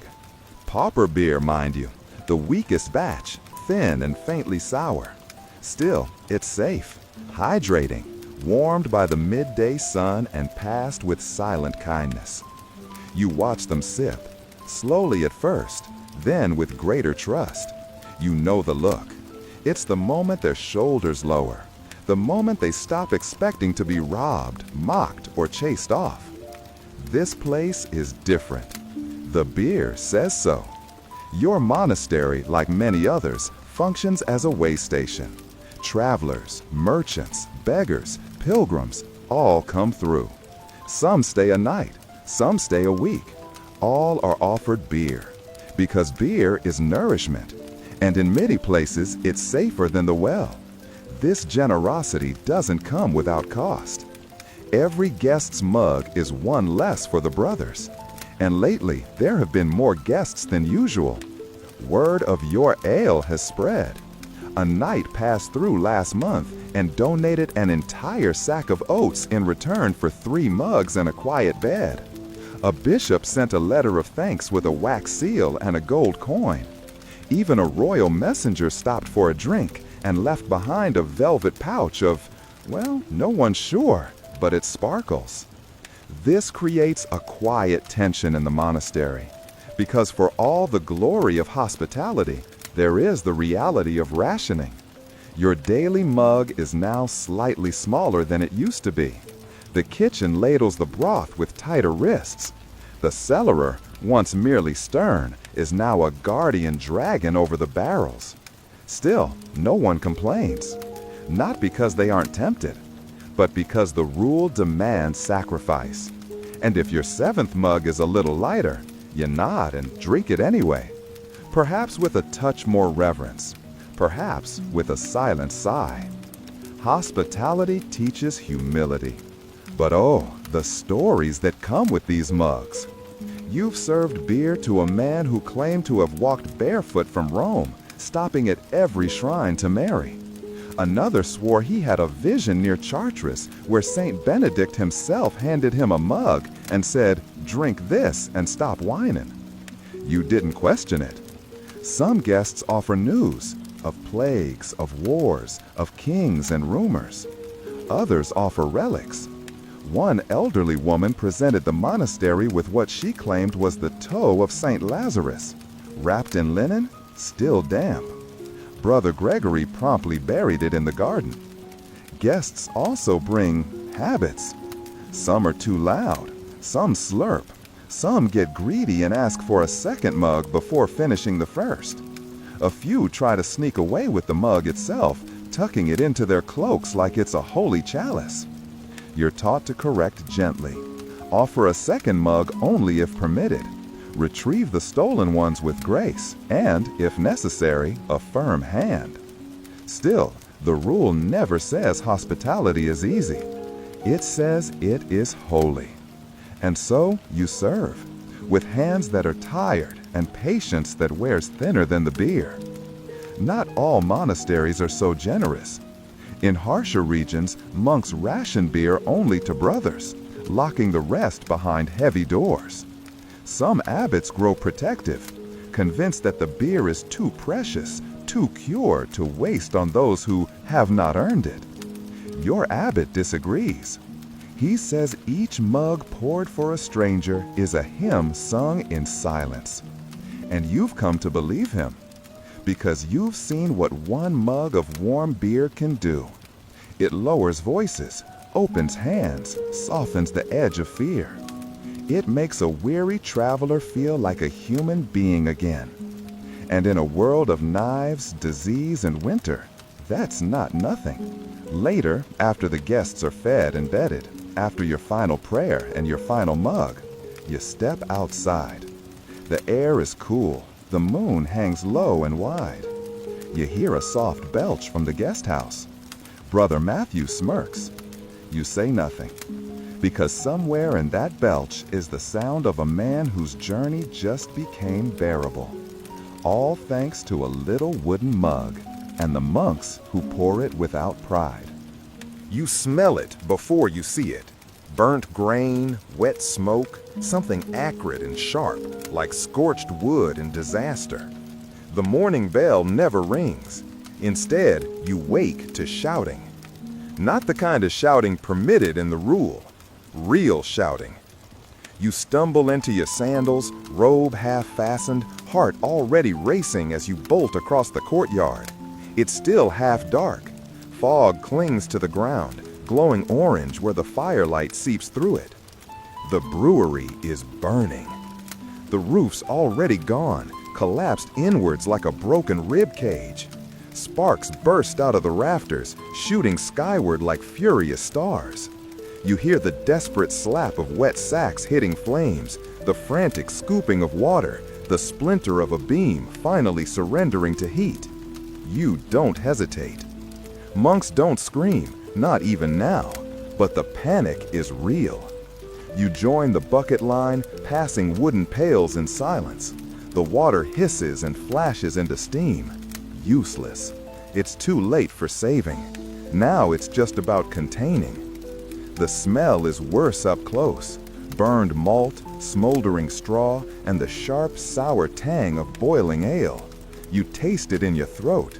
Pauper beer, mind you, the weakest batch, thin and faintly sour. Still, it's safe, hydrating, warmed by the midday sun and passed with silent kindness. You watch them sip, slowly at first, then with greater trust. You know the look. It's the moment their shoulders lower, the moment they stop expecting to be robbed, mocked, or chased off. This place is different. The beer says so. Your monastery, like many others, functions as a way station. Travelers, merchants, beggars, pilgrims, all come through. Some stay a night, some stay a week. All are offered beer, because beer is nourishment, and in many places it's safer than the well. This generosity doesn't come without cost. Every guest's mug is one less for the brothers, and lately there have been more guests than usual. Word of your ale has spread. A knight passed through last month and donated an entire sack of oats in return for 3 mugs and a quiet bed. A bishop sent a letter of thanks with a wax seal and a gold coin. Even a royal messenger stopped for a drink and left behind a velvet pouch of, well, no one's sure, but it sparkles. This creates a quiet tension in the monastery, because for all the glory of hospitality, there is the reality of rationing. Your daily mug is now slightly smaller than it used to be. The kitchen ladles the broth with tighter wrists. The cellarer, once merely stern, is now a guardian dragon over the barrels. Still, no one complains. Not because they aren't tempted, but because the rule demands sacrifice. And if your 7th mug is a little lighter, you nod and drink it anyway. Perhaps with a touch more reverence, perhaps with a silent sigh. Hospitality teaches humility. But oh, the stories that come with these mugs. You've served beer to a man who claimed to have walked barefoot from Rome, stopping at every shrine to Mary. Another swore he had a vision near Chartres where Saint Benedict himself handed him a mug and said, "Drink this and stop whining." You didn't question it. Some guests offer news of plagues, of wars, of kings and rumors. Others offer relics. One elderly woman presented the monastery with what she claimed was the toe of Saint Lazarus, wrapped in linen, still damp. Brother Gregory promptly buried it in the garden. Guests also bring habits. Some are too loud, some slurp, some get greedy and ask for a second mug before finishing the first. A few try to sneak away with the mug itself, tucking it into their cloaks like it's a holy chalice. You're taught to correct gently. Offer a second mug only if permitted. Retrieve the stolen ones with grace, and, if necessary, a firm hand. Still, the rule never says hospitality is easy. It says it is holy. And so you serve, with hands that are tired and patience that wears thinner than the beer. Not all monasteries are so generous. In harsher regions, monks ration beer only to brothers, locking the rest behind heavy doors. Some abbots grow protective, convinced that the beer is too precious, too pure to waste on those who have not earned it. Your abbot disagrees. He says each mug poured for a stranger is a hymn sung in silence. And you've come to believe him, because you've seen what one mug of warm beer can do. It lowers voices, opens hands, softens the edge of fear. It makes a weary traveler feel like a human being again. And in a world of knives, disease, and winter, that's not nothing. Later, after the guests are fed and bedded, after your final prayer and your final mug, you step outside. The air is cool, the moon hangs low and wide. You hear a soft belch from the guest house. Brother Matthew smirks. You say nothing, because somewhere in that belch is the sound of a man whose journey just became bearable. All thanks to a little wooden mug and the monks who pour it without pride. You smell it before you see it. Burnt grain, wet smoke, something acrid and sharp, like scorched wood in disaster. The morning bell never rings. Instead, you wake to shouting. Not the kind of shouting permitted in the rule. Real shouting. You stumble into your sandals, robe half-fastened, heart already racing as you bolt across the courtyard. It's still half dark. Fog clings to the ground, glowing orange where the firelight seeps through it. The brewery is burning. The roof's already gone, collapsed inwards like a broken rib cage. Sparks burst out of the rafters, shooting skyward like furious stars. You hear the desperate slap of wet sacks hitting flames, the frantic scooping of water, the splinter of a beam finally surrendering to heat. You don't hesitate. Monks don't scream, not even now, but the panic is real. You join the bucket line, passing wooden pails in silence. The water hisses and flashes into steam. Useless. It's too late for saving. Now it's just about containing. The smell is worse up close. Burned malt, smoldering straw, and the sharp, sour tang of boiling ale. You taste it in your throat.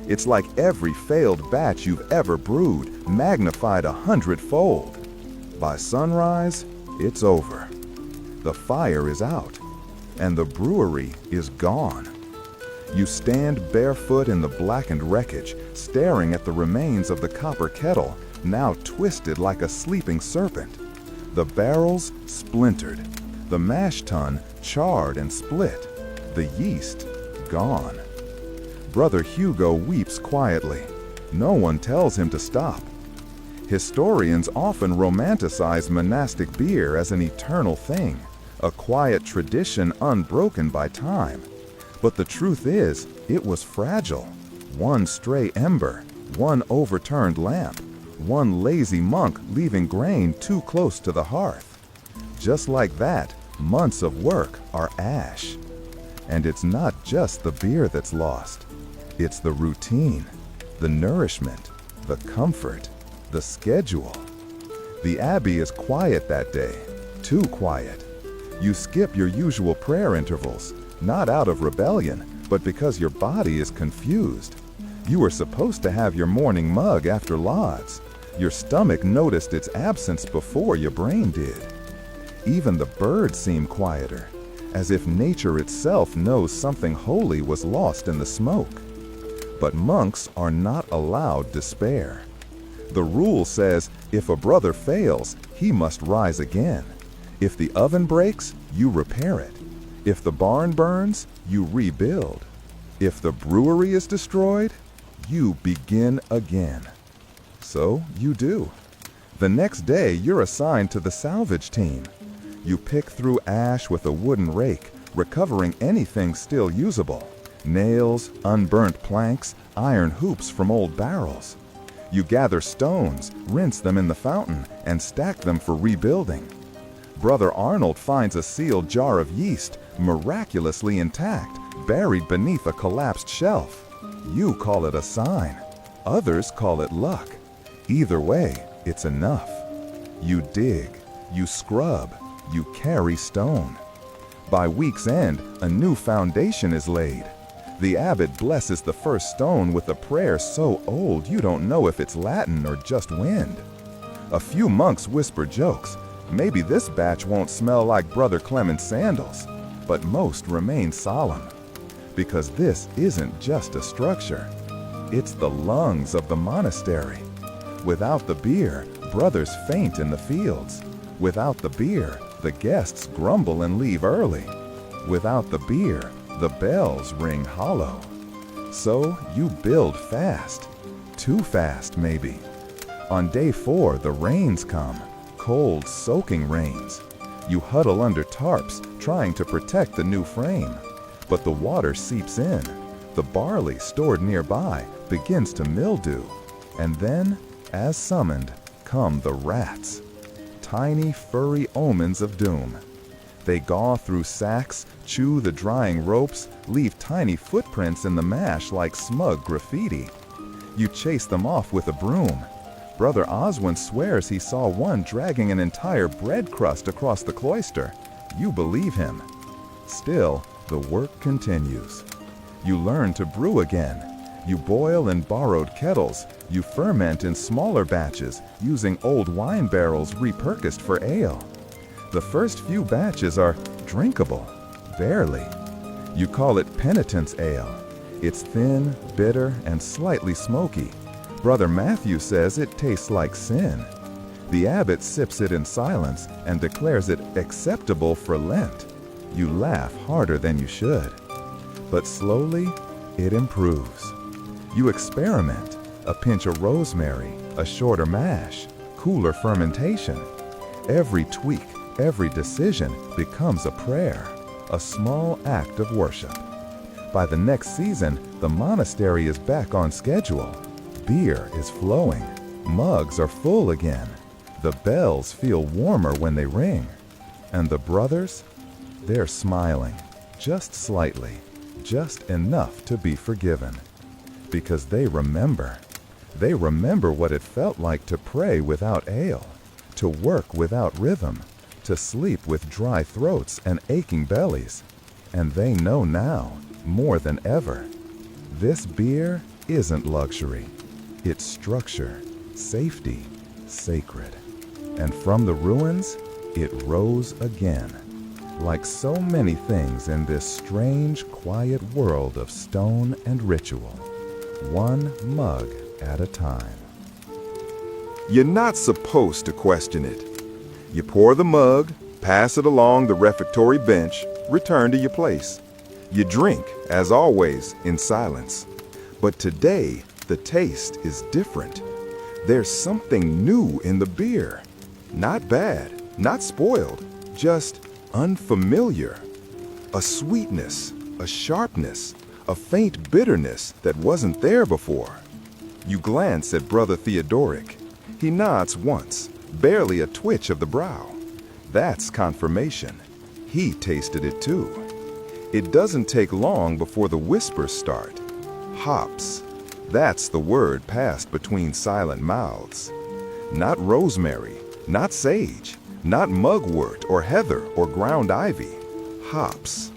It's like every failed batch you've ever brewed, magnified 100-fold. By sunrise, it's over. The fire is out, and the brewery is gone. You stand barefoot in the blackened wreckage, staring at the remains of the copper kettle, now twisted like a sleeping serpent. The barrels splintered, the mash tun charred and split, the yeast gone. Brother Hugo weeps quietly. No one tells him to stop. Historians often romanticize monastic beer as an eternal thing, a quiet tradition unbroken by time. But the truth is, it was fragile. One stray ember, one overturned lamp, one lazy monk leaving grain too close to the hearth. Just like that, months of work are ash. And it's not just the beer that's lost. It's the routine, the nourishment, the comfort, the schedule. The abbey is quiet that day, too quiet. You skip your usual prayer intervals, not out of rebellion, but because your body is confused. You were supposed to have your morning mug after lauds. Your stomach noticed its absence before your brain did. Even the birds seem quieter, as if nature itself knows something holy was lost in the smoke. But monks are not allowed despair. The rule says if a brother fails, he must rise again. If the oven breaks, you repair it. If the barn burns, you rebuild. If the brewery is destroyed, you begin again. So you do. The next day, you're assigned to the salvage team. You pick through ash with a wooden rake, recovering anything still usable. Nails, unburnt planks, iron hoops from old barrels. You gather stones, rinse them in the fountain, and stack them for rebuilding. Brother Arnold finds a sealed jar of yeast, miraculously intact, buried beneath a collapsed shelf. You call it a sign. Others call it luck. Either way, it's enough. You dig, you scrub, you carry stone. By week's end, a new foundation is laid. The abbot blesses the first stone with a prayer so old you don't know if it's Latin or just wind. A few monks whisper jokes. Maybe this batch won't smell like Brother Clement's sandals, but most remain solemn. Because this isn't just a structure. It's the lungs of the monastery. Without the beer, brothers faint in the fields. Without the beer, the guests grumble and leave early. Without the beer, the bells ring hollow. So you build fast. Too fast, maybe. On day 4, the rains come. Cold, soaking rains. You huddle under tarps, trying to protect the new frame. But the water seeps in. The barley stored nearby begins to mildew. And then, as summoned, come the rats. Tiny, furry omens of doom. They gnaw through sacks, chew the drying ropes, leave tiny footprints in the mash like smug graffiti. You chase them off with a broom. Brother Oswin swears he saw one dragging an entire bread crust across the cloister. You believe him. Still, the work continues. You learn to brew again. You boil in borrowed kettles. You ferment in smaller batches, using old wine barrels repurposed for ale. The first few batches are drinkable, barely. You call it penitence ale. It's thin, bitter, and slightly smoky. Brother Matthew says it tastes like sin. The abbot sips it in silence and declares it acceptable for Lent. You laugh harder than you should. But slowly, it improves. You experiment. A pinch of rosemary, a shorter mash, cooler fermentation. Every tweak, every decision becomes a prayer, a small act of worship. By the next season, the monastery is back on schedule. Beer is flowing. Mugs are full again. The bells feel warmer when they ring. And the brothers, they're smiling, just slightly, just enough to be forgiven. Because they remember. They remember what it felt like to pray without ale, to work without rhythm, to sleep with dry throats and aching bellies. And they know now, more than ever, this beer isn't luxury. It's structure, safety, sacred. And from the ruins, it rose again. Like so many things in this strange, quiet world of stone and ritual, one mug at a time. You're not supposed to question it. You pour the mug, pass it along the refectory bench, return to your place. You drink, as always, in silence. But today, the taste is different. There's something new in the beer. Not bad, not spoiled, just unfamiliar. A sweetness, a sharpness, a faint bitterness that wasn't there before. You glance at Brother Theodoric. He nods once, barely a twitch of the brow. That's confirmation. He tasted it too. It doesn't take long before the whispers start. Hops. That's the word passed between silent mouths. Not rosemary, not sage, not mugwort or heather or ground ivy. Hops.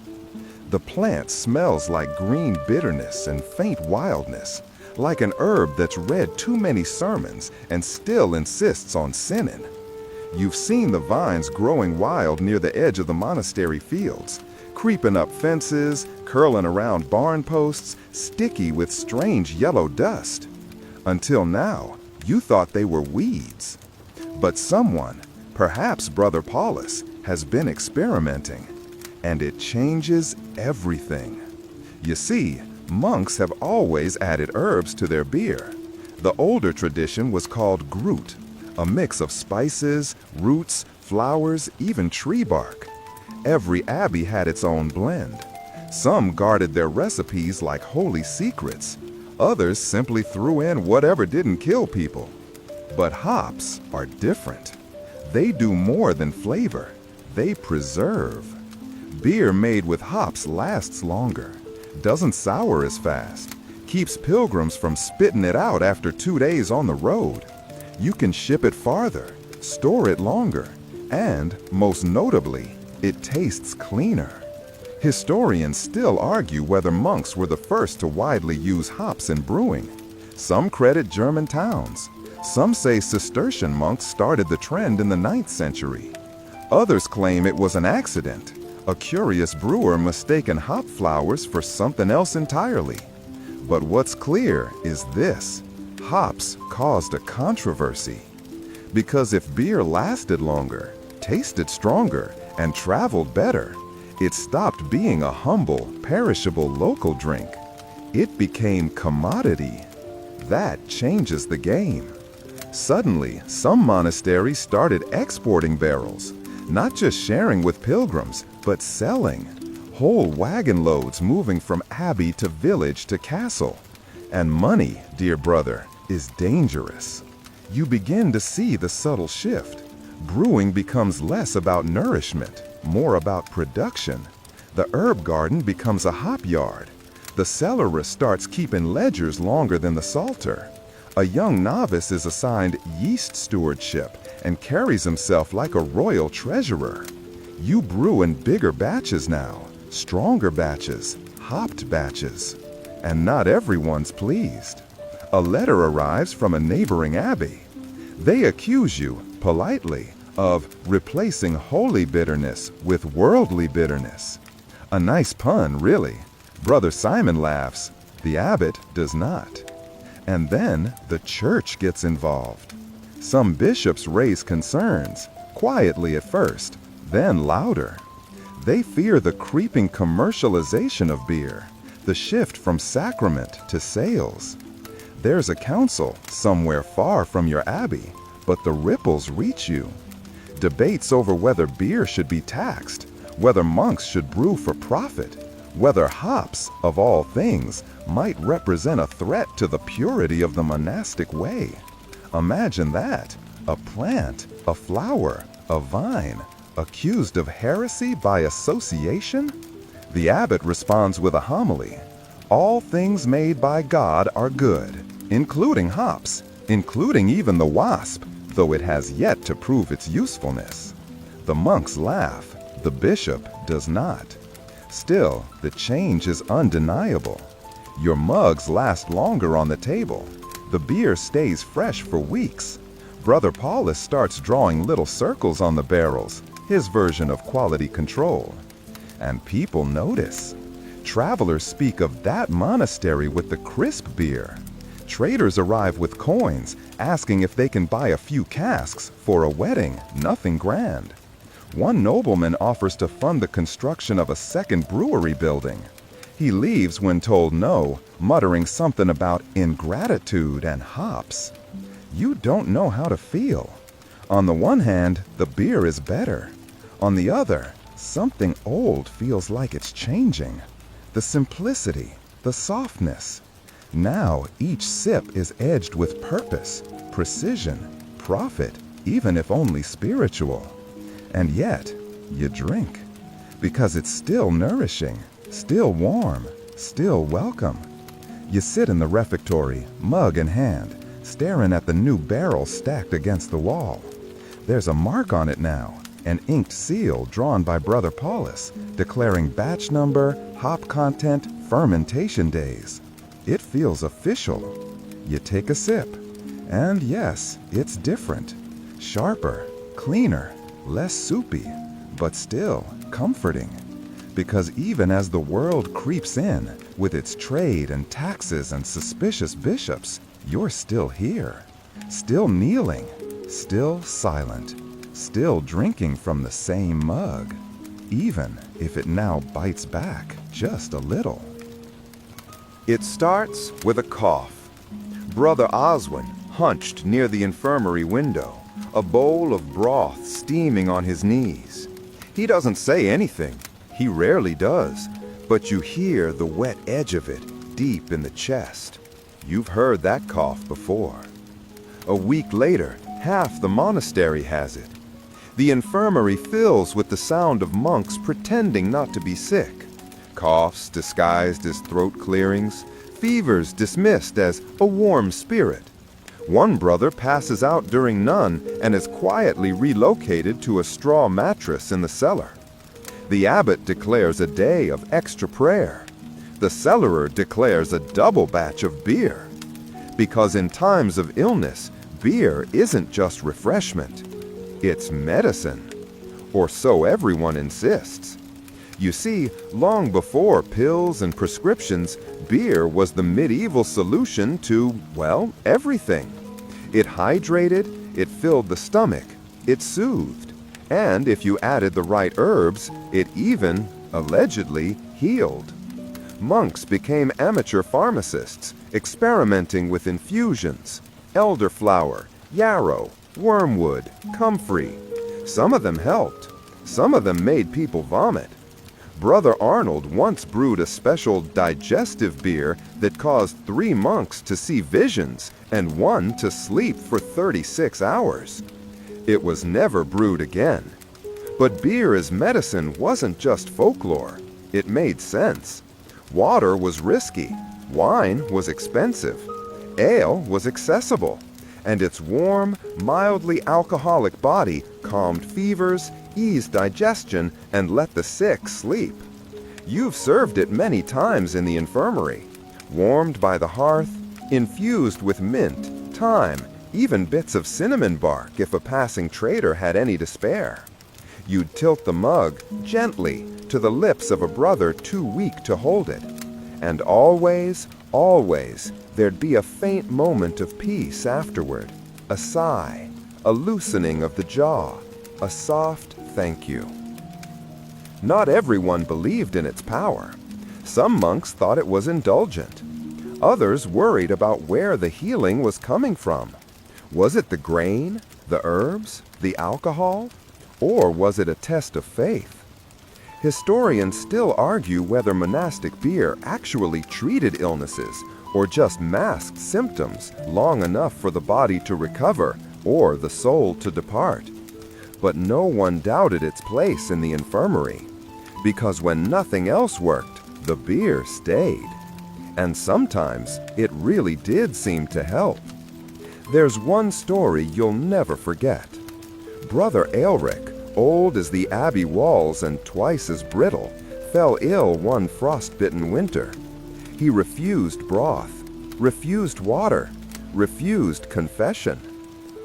The plant smells like green bitterness and faint wildness, like an herb that's read too many sermons and still insists on sinning. You've seen the vines growing wild near the edge of the monastery fields, creeping up fences, curling around barn posts, sticky with strange yellow dust. Until now, you thought they were weeds. But someone, perhaps Brother Paulus, has been experimenting. And it changes everything. You see, monks have always added herbs to their beer. The older tradition was called grut, a mix of spices, roots, flowers, even tree bark. Every abbey had its own blend. Some guarded their recipes like holy secrets. Others simply threw in whatever didn't kill people. But hops are different. They do more than flavor. They preserve. Beer made with hops lasts longer, doesn't sour as fast, keeps pilgrims from spitting it out after 2 days on the road. You can ship it farther, store it longer, and, most notably, it tastes cleaner. Historians still argue whether monks were the first to widely use hops in brewing. Some credit German towns. Some say Cistercian monks started the trend in the 9th century. Others claim it was an accident, a curious brewer mistaken hop flowers for something else entirely. But what's clear is this: hops caused a controversy. Because if beer lasted longer, tasted stronger, and traveled better. It stopped being a humble, perishable local drink. It became commodity. That changes the game. Suddenly, some monasteries started exporting barrels, not just sharing with pilgrims, but selling. Whole wagon loads moving from abbey to village to castle. And money, dear brother, is dangerous. You begin to see the subtle shift. Brewing becomes less about nourishment, more about production. The herb garden becomes a hop yard. The cellarist starts keeping ledgers longer than the salter. A young novice is assigned yeast stewardship and carries himself like a royal treasurer. You brew in bigger batches now, stronger batches, hopped batches. And not everyone's pleased. A letter arrives from a neighboring abbey. They accuse you, politely, of replacing holy bitterness with worldly bitterness. A nice pun, really. Brother Simon laughs. The abbot does not. And then the church gets involved. Some bishops raise concerns, quietly at first, then louder. They fear the creeping commercialization of beer, the shift from sacrament to sales. There's a council somewhere far from your abbey, but the ripples reach you. Debates over whether beer should be taxed, whether monks should brew for profit, whether hops, of all things, might represent a threat to the purity of the monastic way. Imagine that, a plant, a flower, a vine, accused of heresy by association? The abbot responds with a homily. All things made by God are good, including hops, including even the wasp, though it has yet to prove its usefulness. The monks laugh, the bishop does not. Still, the change is undeniable. Your mugs last longer on the table. The beer stays fresh for weeks. Brother Paulus starts drawing little circles on the barrels, his version of quality control. And people notice. Travelers speak of that monastery with the crisp beer. Traders arrive with coins, asking if they can buy a few casks for a wedding, nothing grand. One nobleman offers to fund the construction of a second brewery building. He leaves when told no, muttering something about ingratitude and hops. You don't know how to feel. On the one hand, the beer is better. On the other, something old feels like it's changing. The simplicity, the softness. Now each sip is edged with purpose, precision, profit, even if only spiritual. And yet, you drink, because it's still nourishing, still warm, still welcome. You sit in the refectory, mug in hand, staring at the new barrel stacked against the wall. There's a mark on it now, an inked seal drawn by Brother Paulus, declaring batch number, hop content, fermentation days. It feels official. You take a sip, and yes, it's different. Sharper, cleaner, less soupy, but still comforting. Because even as the world creeps in, with its trade and taxes and suspicious bishops, you're still here, still kneeling, still silent, still drinking from the same mug, even if it now bites back just a little. It starts with a cough. Brother Oswin, hunched near the infirmary window, a bowl of broth steaming on his knees. He doesn't say anything. He rarely does, but you hear the wet edge of it deep in the chest. You've heard that cough before. A week later, half the monastery has it. The infirmary fills with the sound of monks pretending not to be sick. Coughs disguised as throat clearings, fevers dismissed as a warm spirit. One brother passes out during none and is quietly relocated to a straw mattress in the cellar. The abbot declares a day of extra prayer. The cellarer declares a double batch of beer. Because in times of illness, beer isn't just refreshment. It's medicine. Or so everyone insists. You see, long before pills and prescriptions, beer was the medieval solution to, well, everything. It hydrated, it filled the stomach, it soothed. And if you added the right herbs, it even, allegedly, healed. Monks became amateur pharmacists, experimenting with infusions, elderflower, yarrow, wormwood, comfrey. Some of them helped. Some of them made people vomit. Brother Arnold once brewed a special digestive beer that caused 3 monks to see visions and 1 to sleep for 36 hours. It was never brewed again. But beer as medicine wasn't just folklore. It made sense. Water was risky. Wine was expensive. Ale was accessible. And its warm, mildly alcoholic body calmed fevers, eased digestion, and let the sick sleep. You've served it many times in the infirmary, warmed by the hearth, infused with mint, thyme, even bits of cinnamon bark if a passing trader had any to spare. You'd tilt the mug gently to the lips of a brother too weak to hold it. And always, always, there'd be a faint moment of peace afterward, a sigh, a loosening of the jaw, a soft thank you. Not everyone believed in its power. Some monks thought it was indulgent. Others worried about where the healing was coming from. Was it the grain, the herbs, the alcohol, or was it a test of faith? Historians still argue whether monastic beer actually treated illnesses or just masked symptoms long enough for the body to recover or the soul to depart. But no one doubted its place in the infirmary, because when nothing else worked, the beer stayed. And sometimes it really did seem to help. There's one story you'll never forget. Brother Aelric, old as the abbey walls and twice as brittle, fell ill one frost-bitten winter. He refused broth, refused water, refused confession,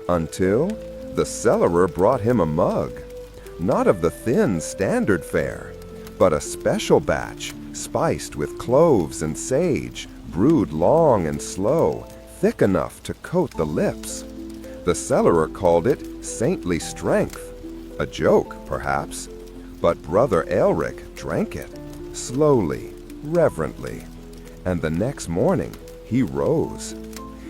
until the cellarer brought him a mug, not of the thin standard fare, but a special batch spiced with cloves and sage, brewed long and slow, thick enough to coat the lips. The cellarer called it saintly strength. A joke, perhaps, but Brother Aelric drank it, slowly, reverently, and the next morning he rose.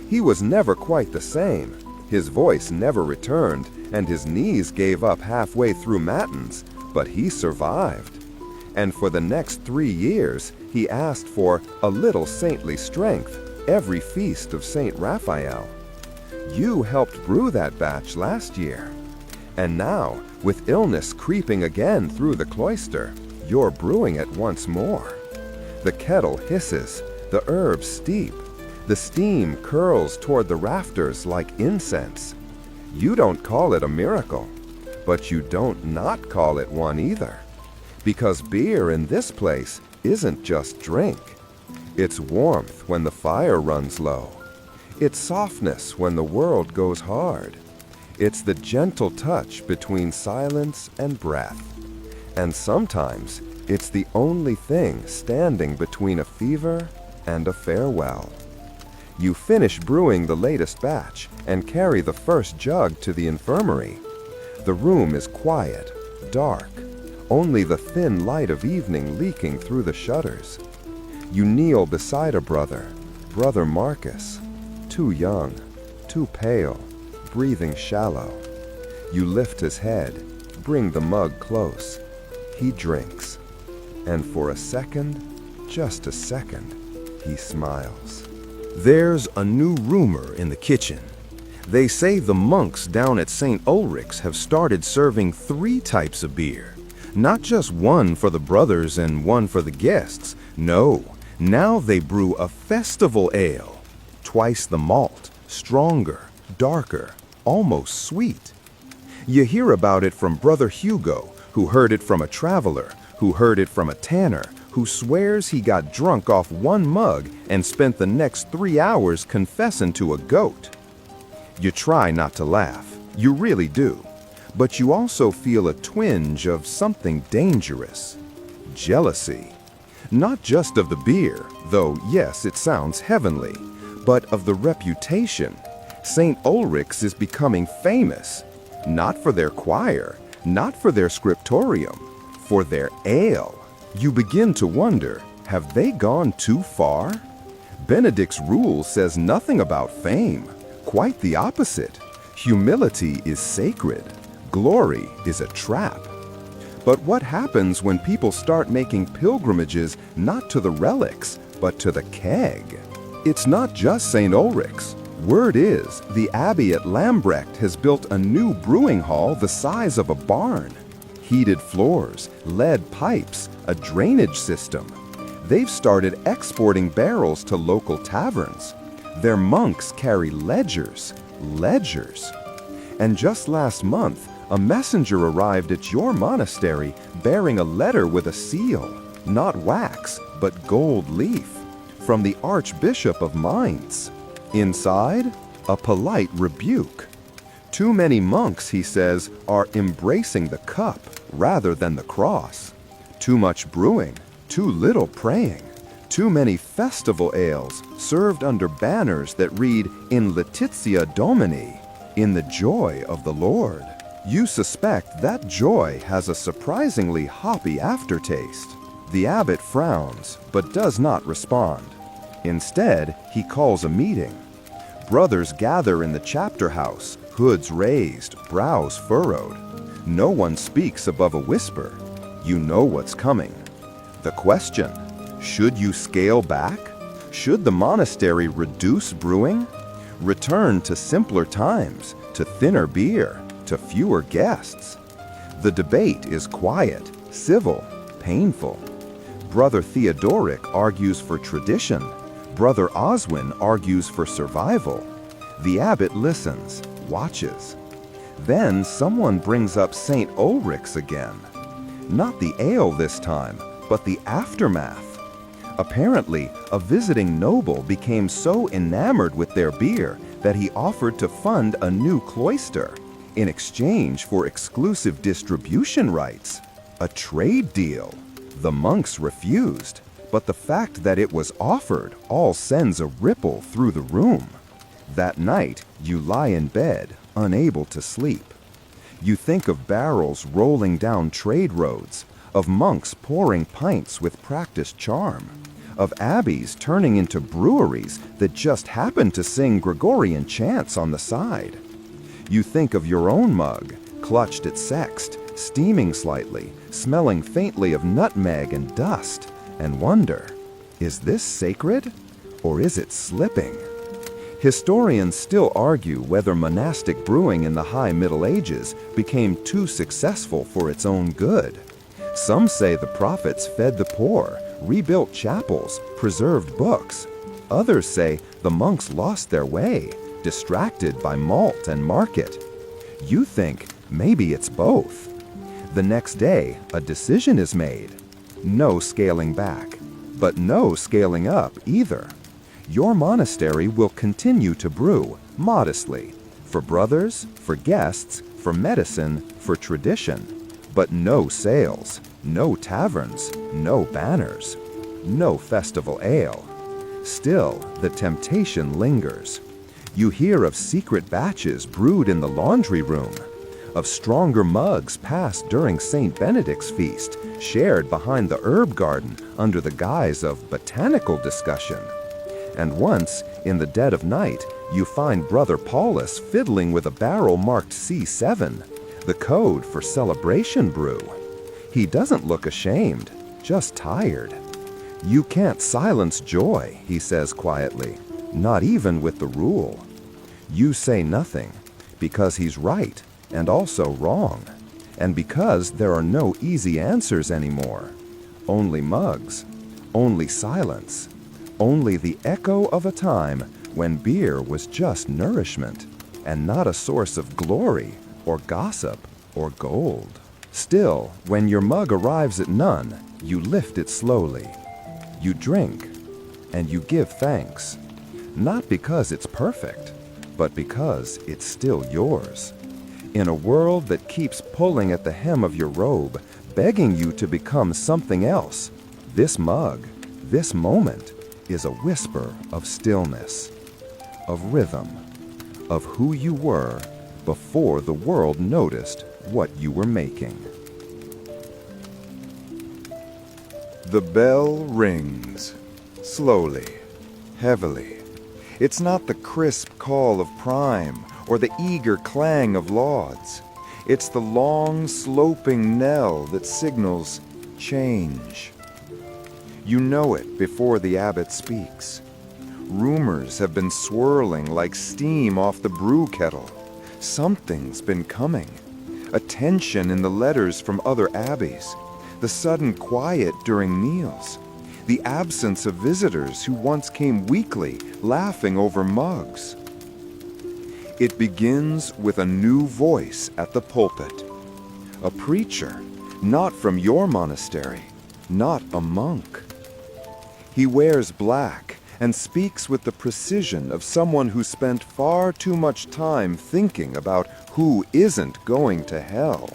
He was never quite the same. His voice never returned, and his knees gave up halfway through matins, but he survived. And for the next 3 years, he asked for a little saintly strength every feast of Saint Raphael. You helped brew that batch last year. And now, with illness creeping again through the cloister, you're brewing it once more. The kettle hisses, the herbs steep, the steam curls toward the rafters like incense. You don't call it a miracle, but you don't not call it one either. Because beer in this place isn't just drink. It's warmth when the fire runs low. It's softness when the world goes hard. It's the gentle touch between silence and breath. And sometimes it's the only thing standing between a fever and a farewell. You finish brewing the latest batch and carry the first jug to the infirmary. The room is quiet, dark, only the thin light of evening leaking through the shutters. You kneel beside a brother, Brother Marcus, too young, too pale, breathing shallow. You lift his head, bring the mug close. He drinks, and for a second, just a second, he smiles. There's a new rumor in the kitchen. They say the monks down at St. Ulrich's have started serving 3 types of beer. Not just one for the brothers and one for the guests. No, now they brew a festival ale. Twice the malt, stronger, darker, almost sweet. You hear about it from Brother Hugo, who heard it from a traveler, who heard it from a tanner, who swears he got drunk off 1 mug and spent the next 3 hours confessing to a goat. You try not to laugh, you really do, but you also feel a twinge of something dangerous. Jealousy. Not just of the beer, though yes, it sounds heavenly, but of the reputation. St. Ulrich's is becoming famous, not for their choir, Not for their scriptorium, for their ale. You begin to wonder, have they gone too far? Benedict's rule says nothing about fame. Quite the opposite. Humility is sacred. Glory is a trap. But what happens when people start making pilgrimages not to the relics, but to the keg? It's not just St. Ulrich's. Word is, the abbey at Lambrecht has built a new brewing hall the size of a barn. Heated floors, lead pipes, a drainage system. They've started exporting barrels to local taverns. Their monks carry ledgers. And just last month, a messenger arrived at your monastery bearing a letter with a seal, not wax, but gold leaf, from the Archbishop of Mainz. Inside, a polite rebuke. Too many monks, he says, are embracing the cup rather than the cross. Too much brewing, too little praying. Too many festival ales served under banners that read, "In Laetitia Domini," in the joy of the Lord. You suspect that joy has a surprisingly hoppy aftertaste. The abbot frowns, but does not respond. Instead, he calls a meeting. Brothers gather in the chapter house, hoods raised, brows furrowed. No one speaks above a whisper. You know what's coming. The question, should you scale back? Should the monastery reduce brewing? Return to simpler times, to thinner beer, to fewer guests? The debate is quiet, civil, painful. Brother Theodoric argues for tradition. Brother Oswin argues for survival. The abbot listens, watches. Then someone brings up St. Ulrich's again. Not the ale this time, but the aftermath. Apparently, a visiting noble became so enamored with their beer that he offered to fund a new cloister in exchange for exclusive distribution rights. A trade deal. The monks refused, but the fact that it was offered all sends a ripple through the room. That night, you lie in bed, unable to sleep. You think of barrels rolling down trade roads, of monks pouring pints with practiced charm, of abbeys turning into breweries that just happen to sing Gregorian chants on the side. You think of your own mug, clutched at sext, steaming slightly, smelling faintly of nutmeg and dust, and wonder, is this sacred, or is it slipping? Historians still argue whether monastic brewing in the High Middle Ages became too successful for its own good. Some say the prophets fed the poor, rebuilt chapels, preserved books. Others say the monks lost their way, distracted by malt and market. You think maybe it's both. The next day, a decision is made. No scaling back, but no scaling up either. Your monastery will continue to brew, modestly, for brothers, for guests, for medicine, for tradition. But no sales, no taverns, no banners, no festival ale. Still, the temptation lingers. You hear of secret batches brewed in the laundry room, of stronger mugs passed during St. Benedict's feast, shared behind the herb garden under the guise of botanical discussion. And once, in the dead of night, you find Brother Paulus fiddling with a barrel marked C7, the code for celebration brew. He doesn't look ashamed, just tired. You can't silence joy, he says quietly, not even with the rule. You say nothing, because he's right and also wrong, and because there are no easy answers anymore. Only mugs, only silence, only the echo of a time when beer was just nourishment and not a source of glory or gossip or gold. Still, when your mug arrives at none, you lift it slowly. You drink, and you give thanks, not because it's perfect, but because it's still yours. In a world that keeps pulling at the hem of your robe, begging you to become something else, this mug, this moment, is a whisper of stillness, of rhythm, of who you were before the world noticed what you were making. The bell rings, slowly, heavily. It's not the crisp call of prime or the eager clang of lauds. It's the long, sloping knell that signals change. You know it before the abbot speaks. Rumors have been swirling like steam off the brew kettle. Something's been coming. A tension in the letters from other abbeys, the sudden quiet during meals, the absence of visitors who once came weekly, laughing over mugs. It begins with a new voice at the pulpit. A preacher, not from your monastery, not a monk. He wears black and speaks with the precision of someone who spent far too much time thinking about who isn't going to hell.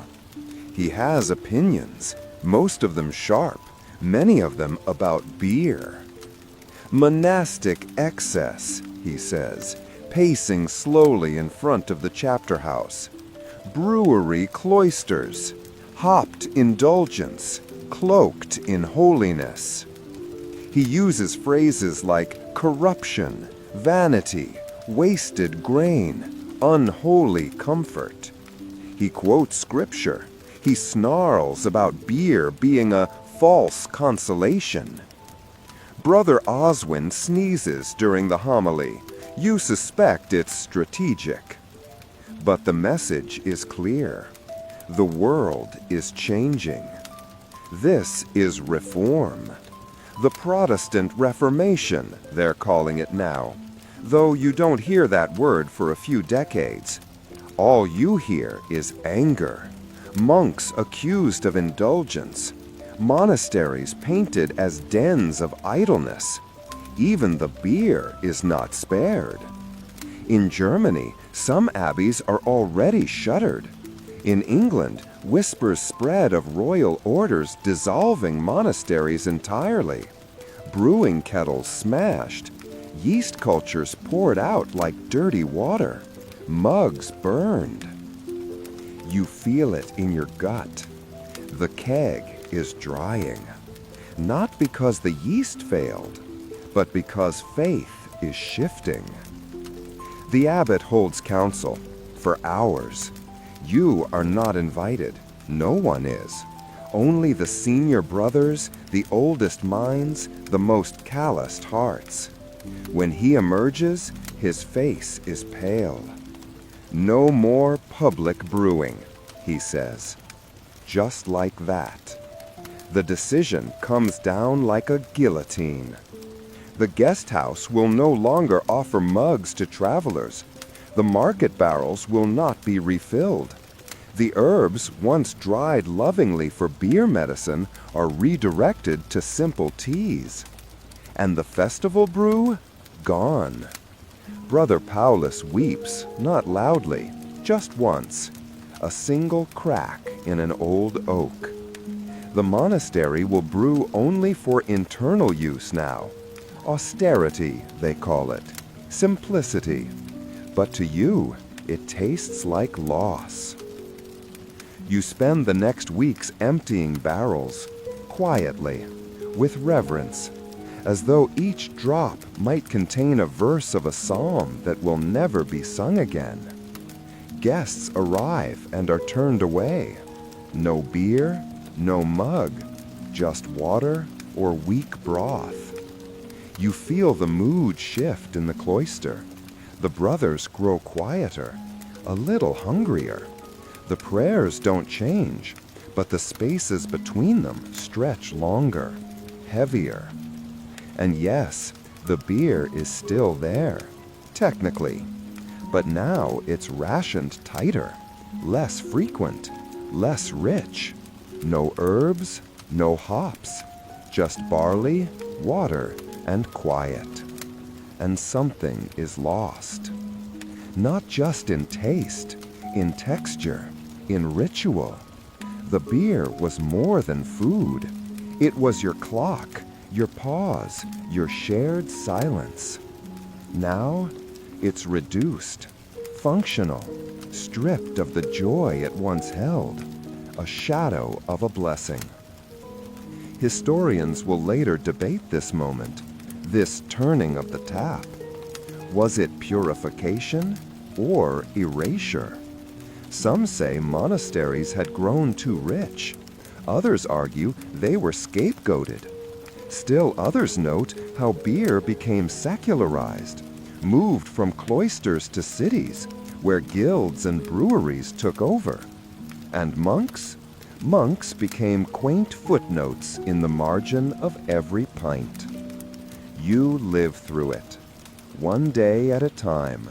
He has opinions, most of them sharp, many of them about beer. Monastic excess, he says, pacing slowly in front of the chapter house. Brewery cloisters, hopped indulgence, cloaked in holiness. He uses phrases like corruption, vanity, wasted grain, unholy comfort. He quotes scripture. He snarls about beer being a false consolation. Brother Oswin sneezes during the homily. You suspect it's strategic. But the message is clear. The world is changing. This is reform. The Protestant Reformation, they're calling it now, though you don't hear that word for a few decades. All you hear is anger. Monks accused of indulgence. Monasteries painted as dens of idleness. Even the beer is not spared. In Germany, some abbeys are already shuttered. In England, whispers spread of royal orders dissolving monasteries entirely. Brewing kettles smashed. Yeast cultures poured out like dirty water. Mugs burned. You feel it in your gut. The keg is drying. Not because the yeast failed, but because faith is shifting. The abbot holds council for hours. You are not invited. No one is. Only the senior brothers, the oldest minds, the most calloused hearts. When he emerges, his face is pale. No more public brewing, he says. Just like that. The decision comes down like a guillotine. The guest house will no longer offer mugs to travelers. The market barrels will not be refilled. The herbs, once dried lovingly for beer medicine, are redirected to simple teas. And the festival brew? Gone. Brother Paulus weeps, not loudly, just once. A single crack in an old oak. The monastery will brew only for internal use now. Austerity, they call it. Simplicity. But to you, it tastes like loss. You spend the next weeks emptying barrels, quietly, with reverence, as though each drop might contain a verse of a psalm that will never be sung again. Guests arrive and are turned away. No beer, no mug, just water or weak broth. You feel the mood shift in the cloister. The brothers grow quieter, a little hungrier. The prayers don't change, but the spaces between them stretch longer, heavier. And yes, the beer is still there, technically. But now it's rationed tighter, less frequent, less rich. No herbs, no hops, just barley, water, and quiet. And something is lost. Not just in taste, in texture, in ritual. The beer was more than food. It was your clock, your pause, your shared silence. Now, it's reduced, dysfunctional, stripped of the joy it once held, a shadow of a blessing. Historians will later debate this moment, this turning of the tap. Was it purification or erasure? Some say monasteries had grown too rich. Others argue they were scapegoated. Still others note how beer became secularized, moved from cloisters to cities, where guilds and breweries took over. And monks? Monks became quaint footnotes in the margin of every pint. You live through it, one day at a time,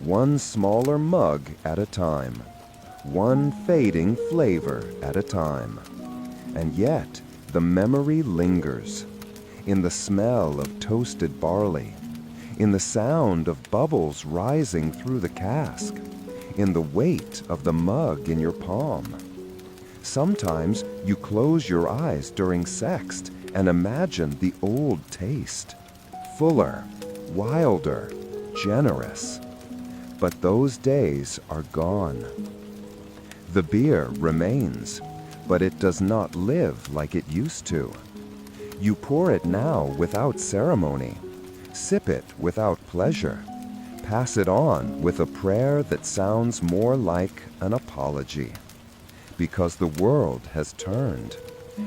one smaller mug at a time, one fading flavor at a time. And yet, the memory lingers, in the smell of toasted barley, in the sound of bubbles rising through the cask, in the weight of the mug in your palm. Sometimes you close your eyes during sext and imagine the old taste, fuller, wilder, generous. But those days are gone. The beer remains, but it does not live like it used to. You pour it now without ceremony, sip it without pleasure, pass it on with a prayer that sounds more like an apology. Because the world has turned,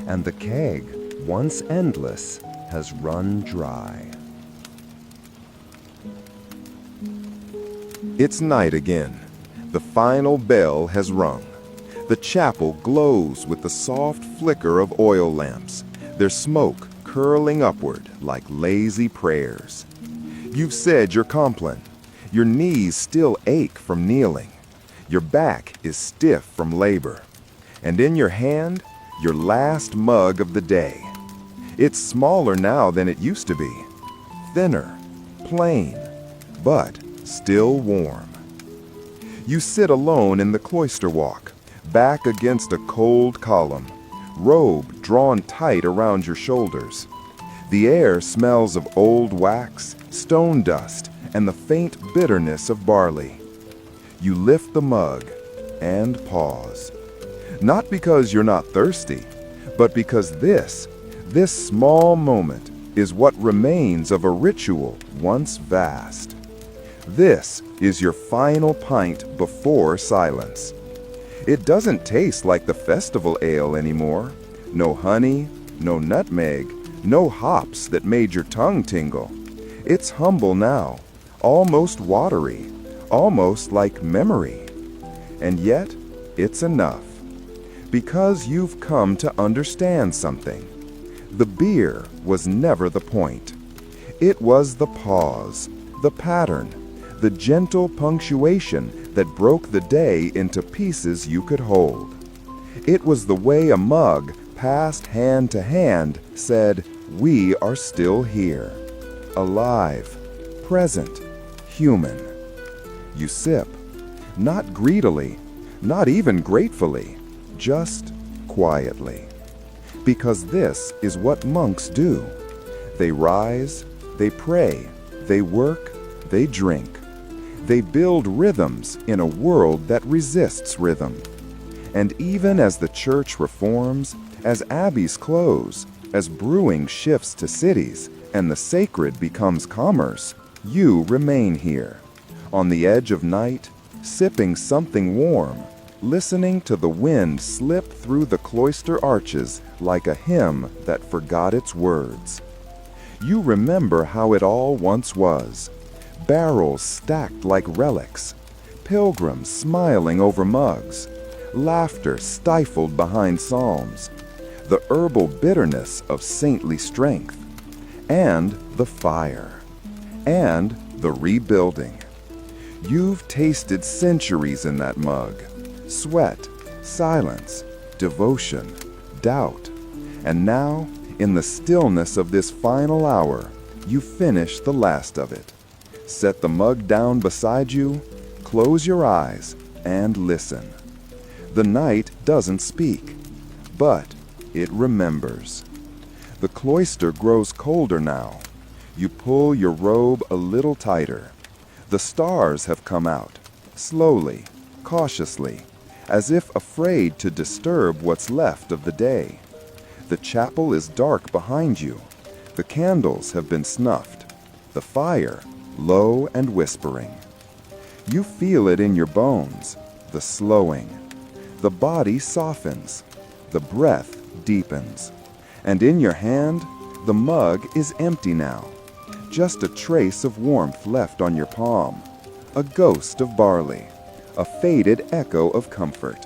and the keg, once endless, has run dry. It's night again. The final bell has rung. The chapel glows with the soft flicker of oil lamps, their smoke curling upward like lazy prayers. You've said your compline. Your knees still ache from kneeling. Your back is stiff from labor. And in your hand, your last mug of the day. It's smaller now than it used to be. Thinner, plain, but still warm. You sit alone in the cloister walk, back against a cold column, robe drawn tight around your shoulders. The air smells of old wax, stone dust, and the faint bitterness of barley. You lift the mug and pause. Not because you're not thirsty, but because this small moment is what remains of a ritual once vast. This is your final pint before silence. It doesn't taste like the festival ale anymore. No honey, no nutmeg, no hops that made your tongue tingle. It's humble now, almost watery, almost like memory. And yet, it's enough. Because you've come to understand something. The beer was never the point. It was the pause, the pattern, the gentle punctuation that broke the day into pieces you could hold. It was the way a mug, passed hand to hand, said, "We are still here, alive, present, human." You sip, not greedily, not even gratefully, just quietly. Because this is what monks do. They rise, they pray, they work, they drink. They build rhythms in a world that resists rhythm. And even as the church reforms, as abbeys close, as brewing shifts to cities, and the sacred becomes commerce, you remain here, on the edge of night, sipping something warm, listening to the wind slip through the cloister arches like a hymn that forgot its words. You remember how it all once was. Barrels stacked like relics, pilgrims smiling over mugs, laughter stifled behind psalms, the herbal bitterness of saintly strength, and the fire, and the rebuilding. You've tasted centuries in that mug. Sweat, silence, devotion, doubt. And now, in the stillness of this final hour, you finish the last of it. Set the mug down beside you, close your eyes, and listen. The night doesn't speak, but it remembers. The cloister grows colder now. You pull your robe a little tighter. The stars have come out, slowly, cautiously, as if afraid to disturb what's left of the day. The chapel is dark behind you. The candles have been snuffed. The fire, low and whispering. You feel it in your bones, the slowing. The body softens. The breath deepens. And in your hand, the mug is empty now. Just a trace of warmth left on your palm. A ghost of barley. A faded echo of comfort.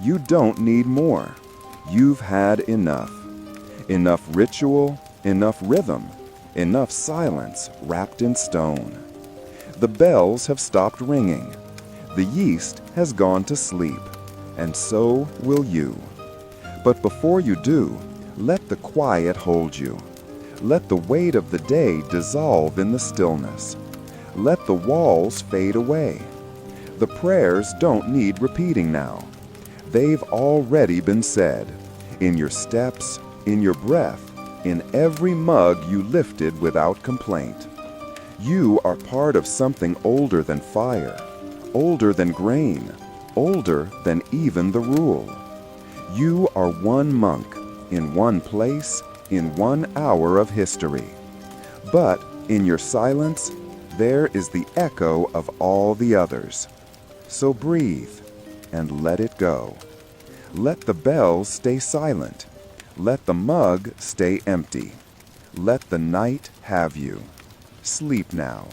You don't need more. You've had enough. Enough ritual, enough rhythm, enough silence wrapped in stone. The bells have stopped ringing. The yeast has gone to sleep, and so will you. But before you do, let the quiet hold you. Let the weight of the day dissolve in the stillness. Let the walls fade away. The prayers don't need repeating now. They've already been said, in your steps, in your breath, in every mug you lifted without complaint. You are part of something older than fire, older than grain, older than even the rule. You are one monk, in one place, in 1 hour of history. But in your silence, there is the echo of all the others. So breathe and let it go. Let the bells stay silent. Let the mug stay empty. Let the night have you. Sleep now.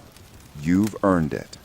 You've earned it.